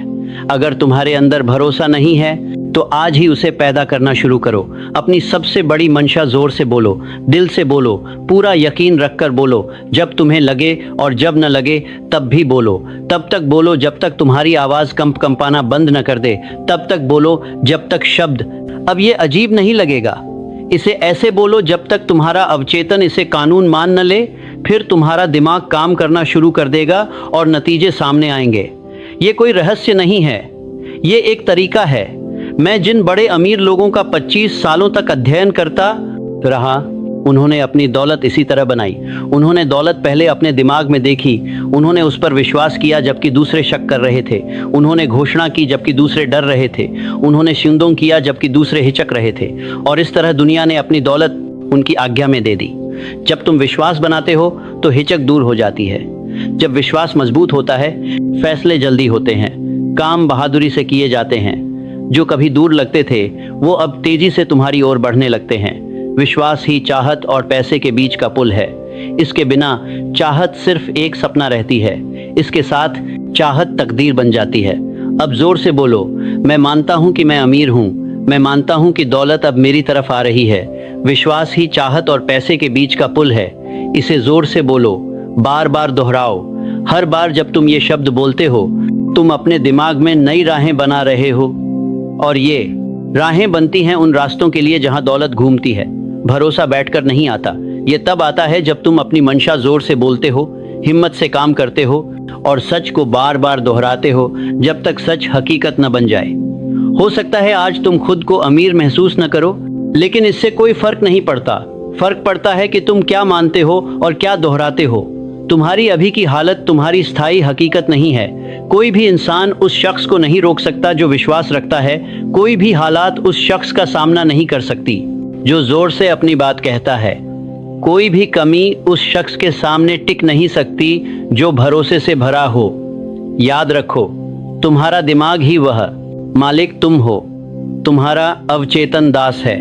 अगर तुम्हारे अंदर भरोसा नहीं है तो आज ही उसे पैदा करना शुरू करो। अपनी सबसे बड़ी मंशा जोर से बोलो, दिल से बोलो, पूरा यकीन रखकर बोलो। जब तुम्हें लगे और जब न लगे तब भी बोलो। तब तक बोलो जब तक तुम्हारी आवाज कंपाना बंद न कर दे। तब तक बोलो जब तक शब्द अब ये अजीब नहीं लगेगा। इसे ऐसे बोलो जब तक तुम्हारा अवचेतन इसे कानून मान न ले। फिर तुम्हारा दिमाग काम करना शुरू कर देगा और नतीजे सामने आएंगे। ये कोई रहस्य नहीं है, ये एक तरीका है। मैं जिन बड़े अमीर लोगों का 25 सालों तक अध्ययन करता रहा, उन्होंने अपनी दौलत इसी तरह बनाई। उन्होंने दौलत पहले अपने दिमाग में देखी, उन्होंने उस पर विश्वास किया जबकि दूसरे शक कर रहे थे। उन्होंने घोषणा की जबकि दूसरे डर रहे थे। उन्होंने शिंदोंग किया जबकि दूसरे हिचक रहे थे। और इस तरह दुनिया ने अपनी दौलत उनकी आज्ञा में दे दी। जब तुम विश्वास बनाते हो तो हिचक दूर हो जाती है। जब विश्वास मजबूत होता है, फैसले जल्दी होते हैं, काम बहादुरी से किए जाते हैं। जो कभी दूर लगते थे वो अब तेजी से तुम्हारी ओर बढ़ने लगते हैं। विश्वास ही चाहत और पैसे के बीच का पुल है। इसके बिना चाहत सिर्फ एक सपना रहती है, इसके साथ चाहत तकदीर बन जाती है। अब जोर से बोलो, मैं मानता हूं कि मैं अमीर हूं। मैं मानता हूं कि दौलत अब मेरी तरफ आ रही है। विश्वास ही चाहत और पैसे के बीच का पुल है। इसे जोर से बोलो, बार बार दोहराओ। हर बार जब तुम ये शब्द बोलते हो तुम अपने दिमाग में नई राहें बना रहे हो, और ये राहें बनती हैं उन रास्तों के लिए जहां दौलत घूमती है। भरोसा बैठकर नहीं आता, ये तब आता है जब तुम अपनी मंशा जोर से बोलते हो, हिम्मत से काम करते हो और सच को बार बार दोहराते हो जब तक सच हकीकत न बन जाए। हो सकता है आज तुम खुद को अमीर महसूस न करो, लेकिन इससे कोई फर्क नहीं पड़ता। फर्क पड़ता है कि तुम क्या मानते हो और क्या दोहराते हो। तुम्हारी अभी की हालत तुम्हारी स्थायी हकीकत नहीं है। कोई भी इंसान उस शख्स को नहीं रोक सकता जो विश्वास रखता है। कोई भी हालात उस शख्स का सामना नहीं कर सकती जो जोर से अपनी बात कहता है। कोई भी कमी उस शख्स के सामने टिक नहीं सकती जो भरोसे से भरा हो। याद रखो, तुम्हारा दिमाग ही वह मालिक तुम हो। तुम्हारा अवचेतन दास है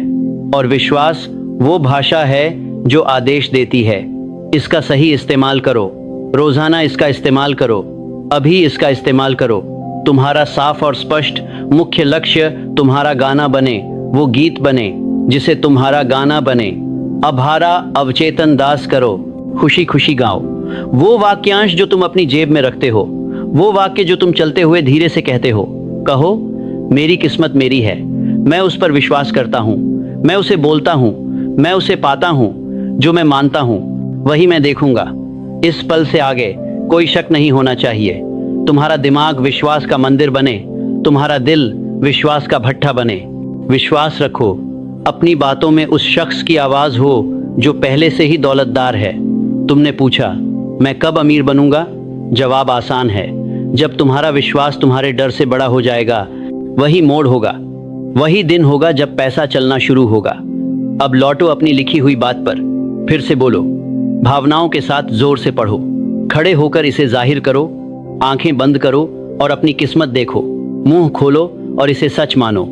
और विश्वास वो भाषा है जो आदेश देती है। इसका सही इस्तेमाल करो, रोजाना इसका इस्तेमाल करो, अभी इसका इस्तेमाल करो। तुम्हारा साफ और स्पष्ट मुख्य लक्ष्य तुम्हारा गाना बने, वो गीत बने जिसे तुम्हारा गाना बने। अभारा अवचेतन दास करो, खुशी खुशी गाओ। वो वाक्यांश जो तुम अपनी जेब में रखते हो, वो वाक्य जो तुम चलते हुए धीरे से कहते हो, कहो मेरी किस्मत मेरी है, मैं उस पर विश्वास करता हूँ, मैं उसे बोलता हूँ, मैं उसे पाता हूँ। जो मैं मानता हूँ वही मैं देखूंगा। इस पल से आगे कोई शक नहीं होना चाहिए। तुम्हारा दिमाग विश्वास का मंदिर बने, तुम्हारा दिल विश्वास का भट्ठा बने। विश्वास रखो, अपनी बातों में उस शख्स की आवाज हो जो पहले से ही दौलतदार है। तुमने पूछा मैं कब अमीर बनूंगा? जवाब आसान है, जब तुम्हारा विश्वास तुम्हारे डर से बड़ा हो जाएगा। वही मोड़ होगा, वही दिन होगा जब पैसा चलना शुरू होगा। अब लौटो अपनी लिखी हुई बात पर, फिर से बोलो, भावनाओं के साथ जोर से पढ़ो, खड़े होकर इसे जाहिर करो, आंखें बंद करो और अपनी किस्मत देखो, मुंह खोलो और इसे सच मानो।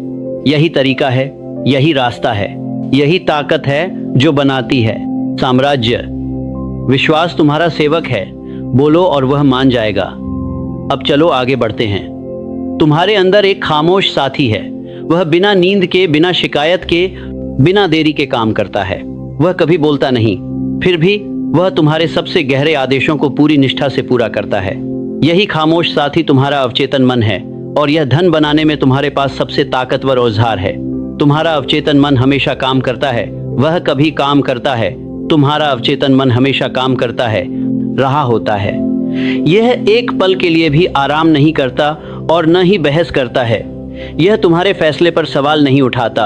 यही तरीका है, यही रास्ता है, यही ताकत है जो बनाती है साम्राज्य। विश्वास तुम्हारा सेवक है, बोलो और वह मान जाएगा। अब चलो आगे बढ़ते हैं। तुम्हारे अंदर एक खामोश साथी है, वह बिना नींद के, बिना शिकायत के, बिना देरी के काम करता है। वह कभी बोलता नहीं, फिर भी वह तुम्हारे सबसे गहरे आदेशों को पूरी निष्ठा से पूरा करता है। यही खामोश साथी तुम्हारा अवचेतन मन है और यह धन बनाने में तुम्हारे पास सबसे ताकतवर औजार है। तुम्हारा अवचेतन मन हमेशा काम करता है, वह कभी काम करता है। तुम्हारा अवचेतन मन हमेशा काम करता है, रहा होता है। यह एक पल के लिए भी आराम नहीं करता और न ही बहस करता है। यह तुम्हारे फैसले पर सवाल नहीं उठाता।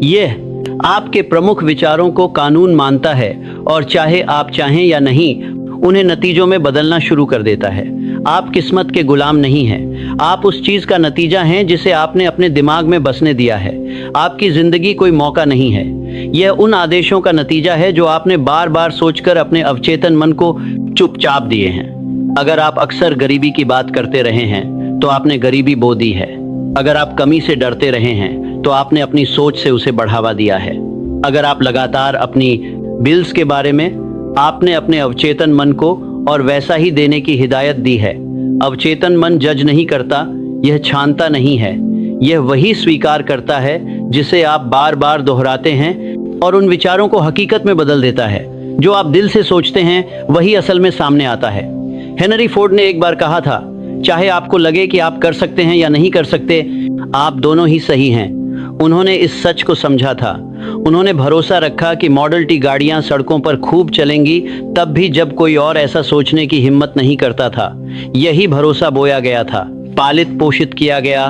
यह आपके प्रमुख विचारों को कानून मानता है और चाहे आप चाहें या नहीं, उन्हें नतीजों में बदलना शुरू कर देता है। आप किस्मत के गुलाम नहीं हैं, आप उस चीज का नतीजा हैं जिसे आपने अपने दिमाग में बसने दिया है। आपकी जिंदगी कोई मौका नहीं है, यह उन आदेशों का नतीजा है जो आपने बार बार सोचकर अपने अवचेतन मन को चुपचाप दिए हैं। अगर आप अक्सर गरीबी की बात करते रहे हैं तो आपने गरीबी बो दी है। अगर आप कमी से डरते रहे हैं तो आपने अपनी सोच से उसे बढ़ावा दिया है। अगर आप लगातार अपनी बिल्स के बारे में, आपने अपने अवचेतन मन को और वैसा ही देने की हिदायत दी है। अवचेतन मन जज नहीं करता, यह छानता नहीं है, यह वही स्वीकार करता है जिसे आप बार बार दोहराते हैं और उन विचारों को हकीकत में बदल देता है। जो आप दिल से सोचते हैं वही असल में सामने आता है। हेनरी फोर्ड ने एक बार कहा था, चाहे आपको लगे कि आप कर सकते हैं या नहीं कर सकते, आप दोनों ही सही हैं। उन्होंने इस सच को समझा था। उन्होंने भरोसा रखा कि मॉडल टी गाड़ियां सड़कों पर खूब चलेंगी, तब भी जब कोई और ऐसा सोचने की हिम्मत नहीं करता था। यही भरोसा बोया गया था, पालित पोषित किया गया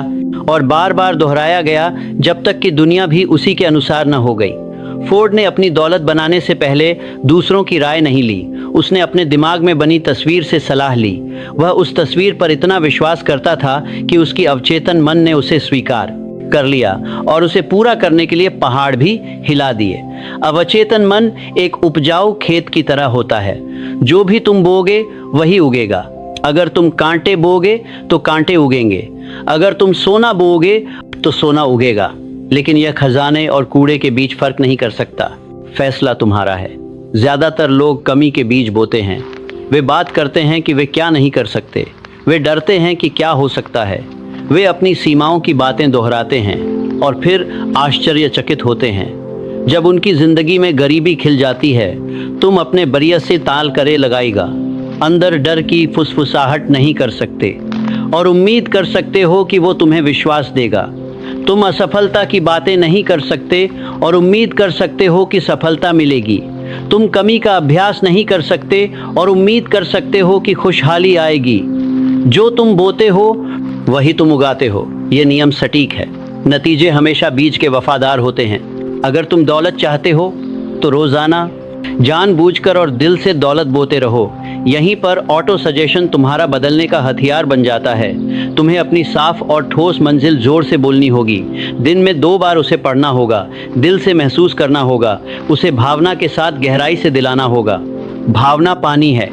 और बार बार दोहराया गया जब तक कि दुनिया भी उसी के अनुसार न हो गई। फोर्ड ने अपनी दौलत बनाने से पहले दूसरों की राय नहीं ली, उसने अपने दिमाग में बनी तस्वीर से सलाह ली। वह उस तस्वीर पर इतना विश्वास करता था कि उसकी अवचेतन मन ने उसे स्वीकार कर लिया और उसे पूरा करने के लिए पहाड़ भी हिला दिए। अवचेतन मन एक उपजाऊ खेत की तरह होता है, जो भी तुम बोगे वही उगेगा। अगर तुम कांटे बोगे तो कांटे उगेंगे, अगर तुम सोना बोगे तो सोना उगेगा। लेकिन यह खजाने और कूड़े के बीच फर्क नहीं कर सकता। फैसला तुम्हारा है। ज्यादातर लोग कमी के बीज बोते हैं। वे बात करते हैं कि वे क्या नहीं कर सकते, वे डरते हैं कि क्या हो सकता है, वे अपनी सीमाओं की बातें दोहराते हैं और फिर आश्चर्यचकित होते हैं जब उनकी जिंदगी में गरीबी खिल जाती है। तुम अपने बरियत से ताल करे लगाएगा, अंदर डर की फुसफुसाहट नहीं कर सकते और उम्मीद कर सकते हो कि वो तुम्हें विश्वास देगा। तुम असफलता की बातें नहीं कर सकते और उम्मीद कर सकते हो कि सफलता मिलेगी। तुम कमी का अभ्यास नहीं कर सकते और उम्मीद कर सकते हो कि खुशहाली आएगी। जो तुम बोते हो वही तुम उगाते हो। यह नियम सटीक है। नतीजे हमेशा बीज के वफादार होते हैं। अगर तुम दौलत चाहते हो तो रोजाना जानबूझकर और दिल से दौलत बोते रहो। यहीं पर ऑटो सजेशन तुम्हारा बदलने का हथियार बन जाता है। तुम्हें अपनी साफ और ठोस मंजिल जोर से बोलनी होगी। दिन में 2 बार उसे पढ़ना होगा, दिल से महसूस करना होगा, उसे भावना के साथ गहराई से दिलाना होगा। भावना पानी है,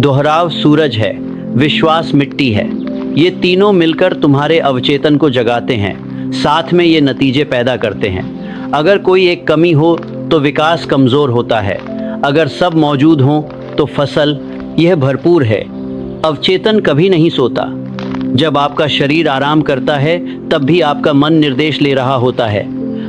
दोहराव सूरज है, विश्वास मिट्टी है। ये तीनों मिलकर तुम्हारे अवचेतन को जगाते हैं। साथ में ये नतीजे पैदा करते हैं। अगर कोई एक कमी हो तो विकास कमज़ोर होता है, अगर सब मौजूद हों तो फसल यह भरपूर है। अवचेतन कभी नहीं सोता। जब आपका शरीर आराम करता है तब भी आपका मन निर्देश ले रहा होता है।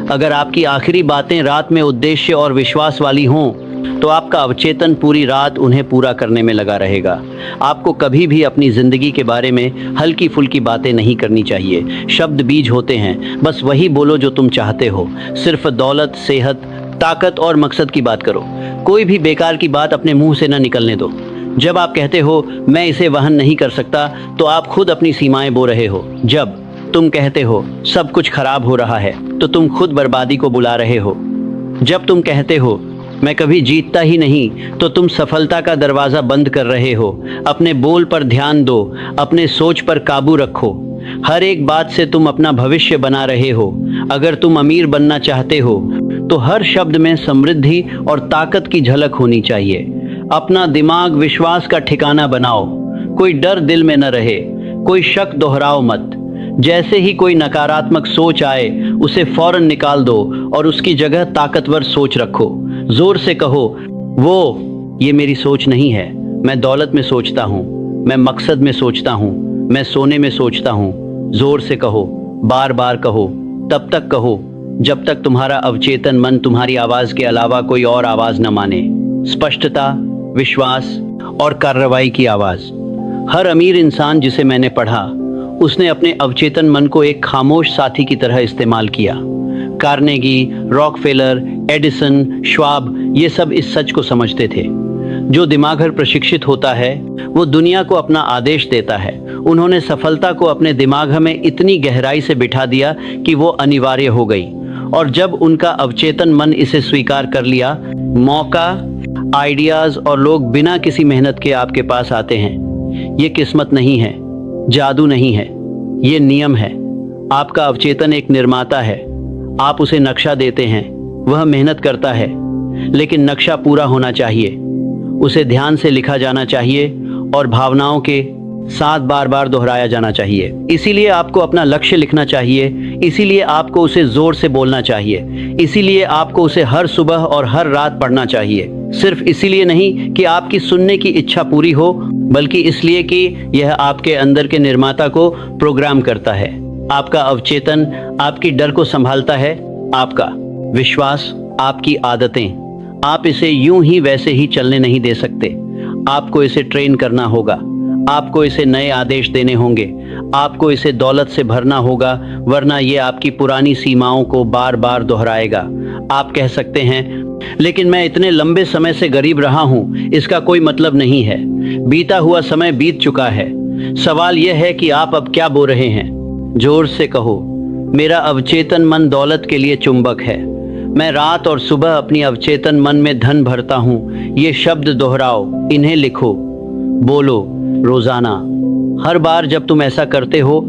अगर आपकी आखिरी बातें रात में उद्देश्य और विश्वास वाली हों तो आपका अवचेतन पूरी रात उन्हें पूरा करने में लगा रहेगा। आपको कभी भी अपनी ज़िंदगी के बारे में हल्की फुल्की बातें नहीं करनी चाहिए। शब्द बीज होते हैं, बस वही बोलो जो तुम चाहते हो। सिर्फ दौलत, सेहत, ताकत और मकसद की बात करो। कोई भी बेकार की बात अपने मुंह से न निकलने दो। जब आप कहते हो मैं इसे वहन नहीं कर सकता तो आप खुद अपनी सीमाएं बो रहे हो। जब तुम कहते हो सब कुछ खराब हो रहा है तो तुम खुद बर्बादी को बुला रहे हो। जब तुम कहते हो मैं कभी जीतता ही नहीं तो तुम सफलता का दरवाज़ा बंद कर रहे हो। अपने बोल पर ध्यान दो, अपने सोच पर काबू रखो। हर एक बात से तुम अपना भविष्य बना रहे हो। अगर तुम अमीर बनना चाहते हो तो हर शब्द में समृद्धि और ताकत की झलक होनी चाहिए। अपना दिमाग विश्वास का ठिकाना बनाओ। कोई डर दिल में न रहे, कोई शक दोहराओ मत। जैसे ही कोई नकारात्मक सोच आए उसे फौरन निकाल दो और उसकी जगह ताकतवर सोच रखो। जोर से कहो वो ये मेरी सोच नहीं है, मैं दौलत में सोचता हूँ, मैं मकसद में सोचता हूँ, मैं सोने में सोचता हूँ। जोर से कहो, बार बार कहो, तब तक कहो जब तक तुम्हारा अवचेतन मन तुम्हारी आवाज के अलावा कोई और आवाज न माने। स्पष्टता, विश्वास और कार्रवाई की आवाज। हर अमीर इंसान जिसे मैंने पढ़ा उसने अपने अवचेतन मन को एक खामोश साथी की तरह इस्तेमाल किया। कार्नेगी, रॉकफेलर, एडिसन, श्वाब, ये सब इस सच को समझते थे। जो दिमागर प्रशिक्षित होता है वो दुनिया को अपना आदेश देता है। उन्होंने सफलता को अपने दिमाग में इतनी गहराई से बिठा दिया कि वो अनिवार्य हो गई। और जब उनका अवचेतन मन इसे स्वीकार कर लिया, मौका, आइडियाज और लोग बिना किसी मेहनत के आपके पास आते हैं। ये किस्मत नहीं है, जादू नहीं है, ये नियम है। आपका अवचेतन एक निर्माता है। आप उसे नक्शा देते हैं, वह मेहनत करता है, लेकिन नक्शा पूरा होना चाहिए। उसे ध्यान से लिखा जाना चाहिए और भावनाओं के साथ बार बार दोहराया जाना चाहिए। इसीलिए आपको अपना लक्ष्य लिखना चाहिए, इसीलिए आपको उसे जोर से बोलना चाहिए, इसीलिए आपको उसे हर सुबह और हर रात पढ़ना चाहिए। सिर्फ इसीलिए नहीं कि आपकी सुनने की इच्छा पूरी हो, बल्कि इसलिए कि यह आपके अंदर के निर्माता को प्रोग्राम करता है। आपका अवचेतन आपकी डर को संभालता है, आपका विश्वास आपकी आदतें। आप इसे यूं ही वैसे ही चलने नहीं दे सकते। आपको इसे ट्रेन करना होगा, आपको इसे नए आदेश देने होंगे, आपको इसे दौलत से भरना होगा, वरना ये आपकी पुरानी सीमाओं को बार बार दोहराएगा। आप कह सकते हैं लेकिन मैं इतने लंबे समय से गरीब रहा हूँ, इसका कोई मतलब नहीं है। बीता हुआ समय बीत चुका है। सवाल यह है कि आप अब क्या बो रहे हैं। जोर से कहो, मेरा अवचेतन मन दौलत के लिए चुंबक है। मैं रात और सुबह अपनी अवचेतन मन में धन भरता हूँ। ये शब्द दोहराओ, इन्हें लिखो, बोलो रोजाना। हर बार जब तुम ऐसा करते हो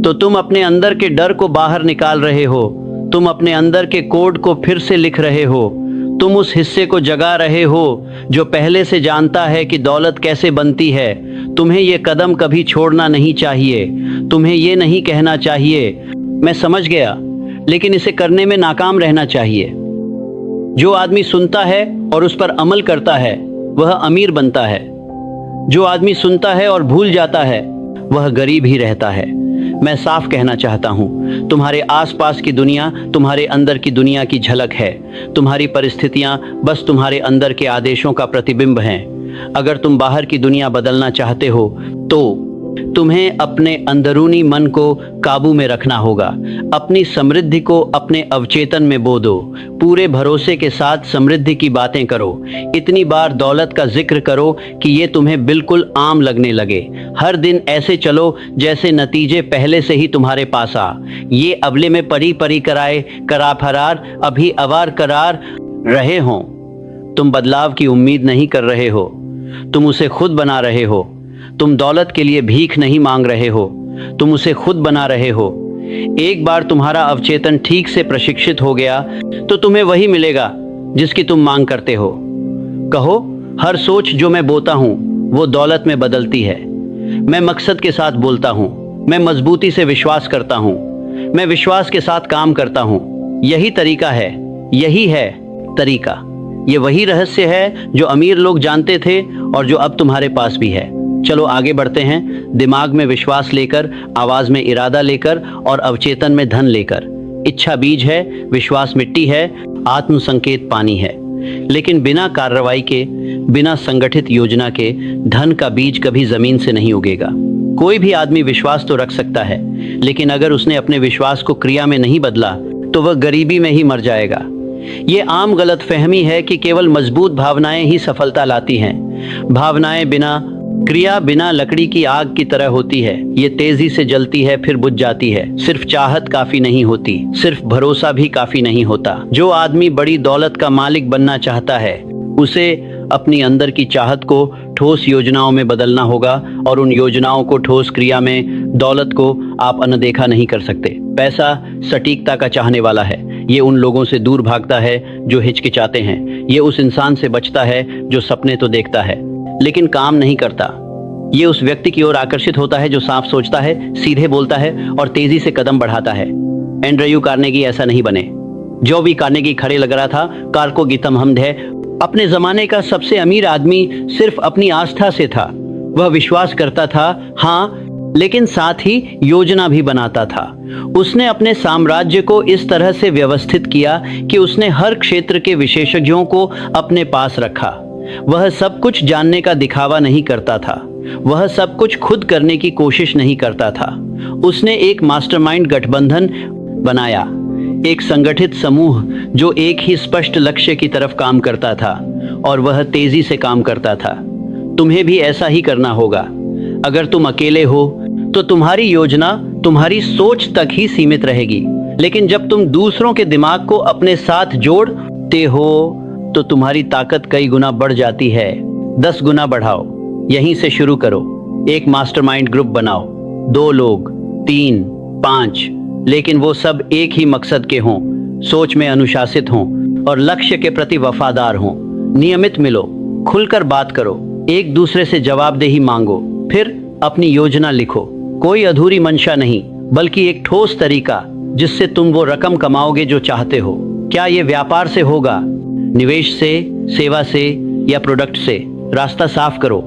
तो तुम अपने अंदर के डर को बाहर निकाल रहे हो। तुम अपने अंदर के कोड को फिर से लिख रहे हो। तुम उस हिस्से को जगा रहे हो जो पहले से जानता है कि दौलत कैसे बनती है। तुम्हें ये कदम कभी छोड़ना नहीं चाहिए। तुम्हें ये नहीं कहना चाहिए मैं समझ गया, लेकिन इसे करने में नाकाम रहना चाहिए। जो आदमी सुनता है और उस पर अमल करता है वह अमीर बनता है। जो आदमी सुनता है और भूल जाता है वह गरीब ही रहता है। मैं साफ कहना चाहता हूँ, तुम्हारे आसपास की दुनिया तुम्हारे अंदर की दुनिया की झलक है। तुम्हारी परिस्थितियाँ बस तुम्हारे अंदर के आदेशों का प्रतिबिंब हैं। अगर तुम बाहर की दुनिया बदलना चाहते हो तो तुम्हें अपने अंदरूनी मन को काबू में रखना होगा। अपनी समृद्धि को अपने अवचेतन में बो दो। पूरे भरोसे के साथ समृद्धि की बातें करो। इतनी बार दौलत का जिक्र करो कि ये तुम्हें बिल्कुल आम लगने लगे। हर दिन ऐसे चलो जैसे नतीजे पहले से ही तुम्हारे पास आ। ये अबले में परी परी कराए करा फरार अभी अवार करार रहे हों। तुम बदलाव की उम्मीद नहीं कर रहे हो, तुम उसे खुद बना रहे हो। तुम दौलत के लिए भीख नहीं मांग रहे हो, तुम उसे खुद बना रहे हो। एक बार तुम्हारा अवचेतन ठीक से प्रशिक्षित हो गया तो तुम्हें वही मिलेगा जिसकी तुम मांग करते हो। कहो, हर सोच जो मैं बोता हूँ वो दौलत में बदलती है। मैं मकसद के साथ बोलता हूँ, मैं मजबूती से विश्वास करता हूँ। मैं विश्वास के साथ काम करता हूँ। यही तरीका है, यही है तरीका। ये वही रहस्य है जो अमीर लोग जानते थे और जो अब तुम्हारे पास भी है। चलो आगे बढ़ते हैं, दिमाग में विश्वास लेकर, आवाज में इरादा लेकर और अवचेतन में धन लेकर। इच्छा बीज है, विश्वास मिट्टी है, आत्म संकेत पानी है। लेकिन बिना कार्रवाई के, बिना संगठित योजना के धन का बीज कभी जमीन से नहीं उगेगा। कोई भी आदमी विश्वास तो रख सकता है, लेकिन अगर उसने अपने विश्वास को क्रिया में नहीं बदला तो वह गरीबी में ही मर जाएगा। ये आम गलतफहमी है कि केवल मजबूत भावनाएं ही सफलता लाती हैं। भावनाएं बिना क्रिया, बिना लकड़ी की आग की तरह होती है। ये तेजी से जलती है फिर बुझ जाती है। सिर्फ चाहत काफी नहीं होती, सिर्फ भरोसा भी काफी नहीं होता। जो आदमी बड़ी दौलत का मालिक बनना चाहता है, उसे अपनी अंदर की चाहत को ठोस योजनाओं में बदलना होगा और उन योजनाओं को ठोस क्रिया में। दौलत को आप अनदेखा नहीं कर सकते। पैसा सटीकता का चाहने वाला है। ये उन लोगों से दूर भागता है जो हिचकिचाते हैं। ये उस इंसान से बचता है जो सपने तो देखता है लेकिन काम नहीं करता। ये उस व्यक्ति की ओर आकर्षित होता है जो साफ सोचता है, सीधे बोलता है और तेजी से कदम बढ़ाता है। एंड्रयू कार्नेगी ऐसा नहीं बने। जो भी कार्नेगी खड़े लग रहा था, कारको गीतम हमद है, अपने जमाने का सबसे अमीर आदमी सिर्फ अपनी आस्था से था। वह विश्वास करता था, हाँ, लेकिन साथ ही योजना भी बनाता था। उसने अपने साम्राज्य को इस तरह से व्यवस्थित किया कि उसने हर क्षेत्र के विशेषज्ञों को अपने पास रखा। वह सब कुछ जानने का दिखावा नहीं करता था। वह सब कुछ खुद करने की कोशिश नहीं करता था। उसने एक मास्टरमाइंड गठबंधन बनाया, एक संगठित समूह जो एक ही स्पष्ट लक्ष्य की तरफ काम करता था और वह तेजी से काम करता था। तुम्हें भी ऐसा ही करना होगा। अगर तुम अकेले हो तो तुम्हारी योजना तुम्हारी सोच तक ही सीमित रहेगी, लेकिन जब तुम दूसरों के दिमाग को अपने साथ जोड़ते हो तो तुम्हारी ताकत कई गुना बढ़ जाती है। 10 गुना बढ़ाओ। यहीं से शुरू करो। एक मास्टरमाइंड ग्रुप बनाओ, 2 लोग, 3, 5, लेकिन वो सब एक ही मकसद के हों, सोच में अनुशासित हों और लक्ष्य के प्रति वफादार हों। नियमित मिलो, खुलकर बात करो, एक दूसरे से जवाबदेही मांगो, फिर अपनी योजना लिखो। कोई अधूरी मंशा नहीं, बल्कि एक ठोस तरीका जिससे तुम वो रकम कमाओगे जो चाहते हो। क्या ये व्यापार से होगा, निवेश से, सेवा से या प्रोडक्ट से? रास्ता साफ करो।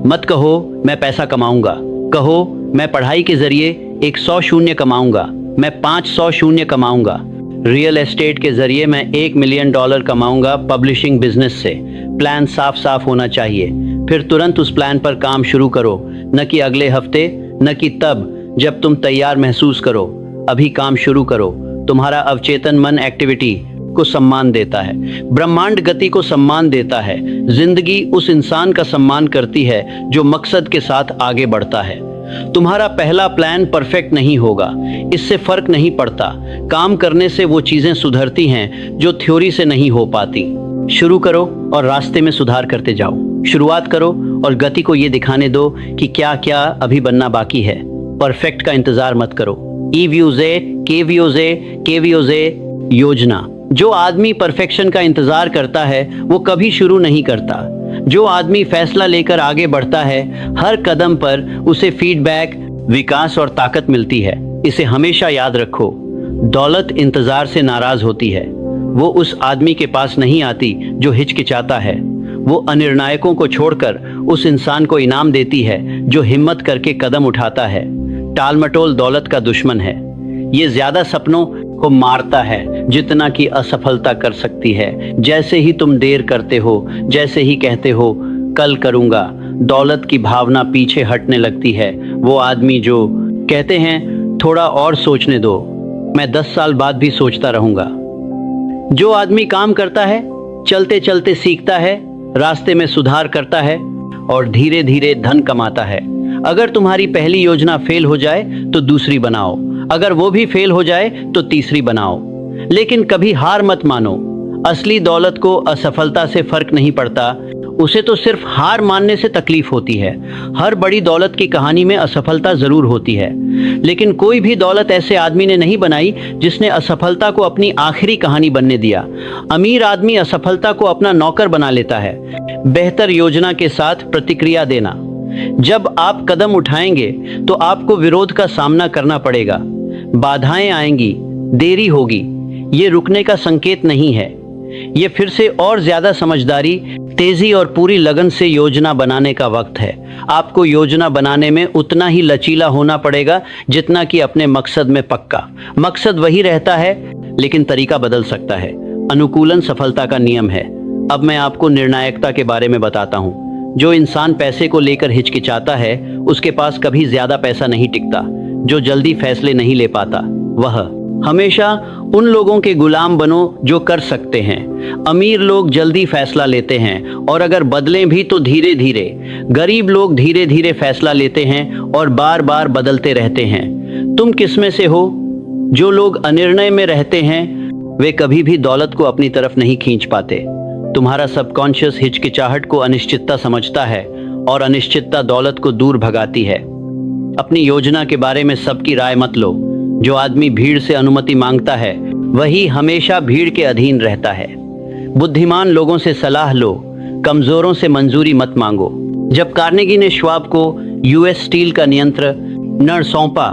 मत कहो मैं पैसा कमाऊंगा, कहो मैं पढ़ाई के जरिए 100 शून्य कमाऊंगा, मैं 500 शून्य कमाऊंगा। रियल एस्टेट के जरिए मैं $1 मिलियन कमाऊंगा। पब्लिशिंग बिजनेस से प्लान साफ साफ होना चाहिए। फिर तुरंत उस प्लान पर काम शुरू करो, न कि अगले हफ्ते, न कि तब जब तुम तैयार महसूस करो। अभी काम शुरू करो। तुम्हारा अवचेतन मन एक्टिविटी को सम्मान देता है, ब्रह्मांड गति को सम्मान देता है। जिंदगी उस इंसान का सम्मान करती है जो मकसद के साथ आगे बढ़ता है। तुम्हारा पहला प्लान परफेक्ट नहीं होगा, इससे फर्क नहीं पड़ता। काम करने से वो चीजें सुधरती हैं जो थ्योरी से नहीं हो पाती। शुरू करो और रास्ते में सुधार करते जाओ। शुरुआत करो और गति को ये दिखाने दो कि क्या क्या अभी बनना बाकी है। परफेक्ट का इंतजार मत करो। ईव्यूजे, केव्यूजे, केव्यूजे योजना। जो आदमी परफेक्शन का इंतजार करता है वो कभी शुरू नहीं करता। जो आदमी फैसला लेकर आगे बढ़ता है, हर कदम पर उसे फीडबैक, विकास और ताकत मिलती है। इसे हमेशा याद रखो। दौलत इंतजार से नाराज होती है। वो उस आदमी के पास नहीं आती जो हिचकिचाता है। वो अनिर्णायकों को छोड़कर उस इंसान को इनाम देती है जो हिम्मत करके कदम उठाता है। टालमटोल दौलत का दुश्मन है। ये ज्यादा सपनों को मारता है जितना कि असफलता कर सकती है। जैसे ही तुम देर करते हो, जैसे ही कहते हो कल करूंगा, दौलत की भावना पीछे हटने लगती है। वो आदमी जो कहते हैं थोड़ा और सोचने दो, मैं 10 साल बाद भी सोचता रहूंगा। जो आदमी काम करता है, चलते चलते सीखता है, रास्ते में सुधार करता है और धीरे धीरे धन कमाता है। अगर तुम्हारी पहली योजना फेल हो जाए तो दूसरी बनाओ। अगर वो भी फेल हो जाए तो तीसरी बनाओ। लेकिन कभी हार मत मानो। असली दौलत को असफलता से फर्क नहीं पड़ता, उसे तो सिर्फ हार मानने से तकलीफ होती है। हर बड़ी दौलत की कहानी में असफलता जरूर होती है, लेकिन कोई भी दौलत ऐसे आदमी ने नहीं बनाई जिसने असफलता को अपनी आखिरी कहानी बनने दिया। अमीर आदमी असफलता को अपना नौकर बना लेता है। बेहतर योजना के साथ प्रतिक्रिया देना। जब आप कदम उठाएंगे तो आपको विरोध का सामना करना पड़ेगा। बाधाएं आएंगी, देरी होगी, ये रुकने का संकेत नहीं है। ये फिर से और ज्यादा समझदारी, तेजी और पूरी लगन से योजना बनाने का वक्त है। आपको योजना बनाने में उतना ही लचीला होना पड़ेगा जितना कि अपने मकसद में पक्का। मकसद वही रहता है, लेकिन तरीका बदल सकता है। अनुकूलन सफलता का नियम है। अब मैं आपको निर्णायकता के बारे में बताता हूँ। जो इंसान पैसे को लेकर हिचकिचाता है, उसके पास कभी ज्यादा पैसा नहीं टिकता। जो जल्दी फैसले नहीं ले पाता, वह हमेशा उन लोगों के गुलाम बनो जो कर सकते हैं। अमीर लोग जल्दी फैसला लेते हैं और अगर बदलें भी तो धीरे धीरे। गरीब लोग धीरे धीरे फैसला लेते हैं और बार बार बदलते रहते हैं। तुम किसमें से हो? जो लोग अनिर्णय में रहते हैं, वे कभी भी दौलत को अपनी तरफ नहीं खींच पाते। तुम्हारा सबकॉन्शियस हिचकिचाहट को अनिश्चितता समझता है और अनिश्चितता दौलत को दूर भगाती है। अपनी योजना के बारे में सबकी राय मत लो। जो आदमी भीड़ से अनुमति मांगता है, वही हमेशा भीड़ के अधीन रहता है। बुद्धिमान लोगों से सलाह लो, कमजोरों से मंजूरी मत मांगो। जब कार्नेगी ने श्वाब को यूएस स्टील का नियंत्रण सौंपा,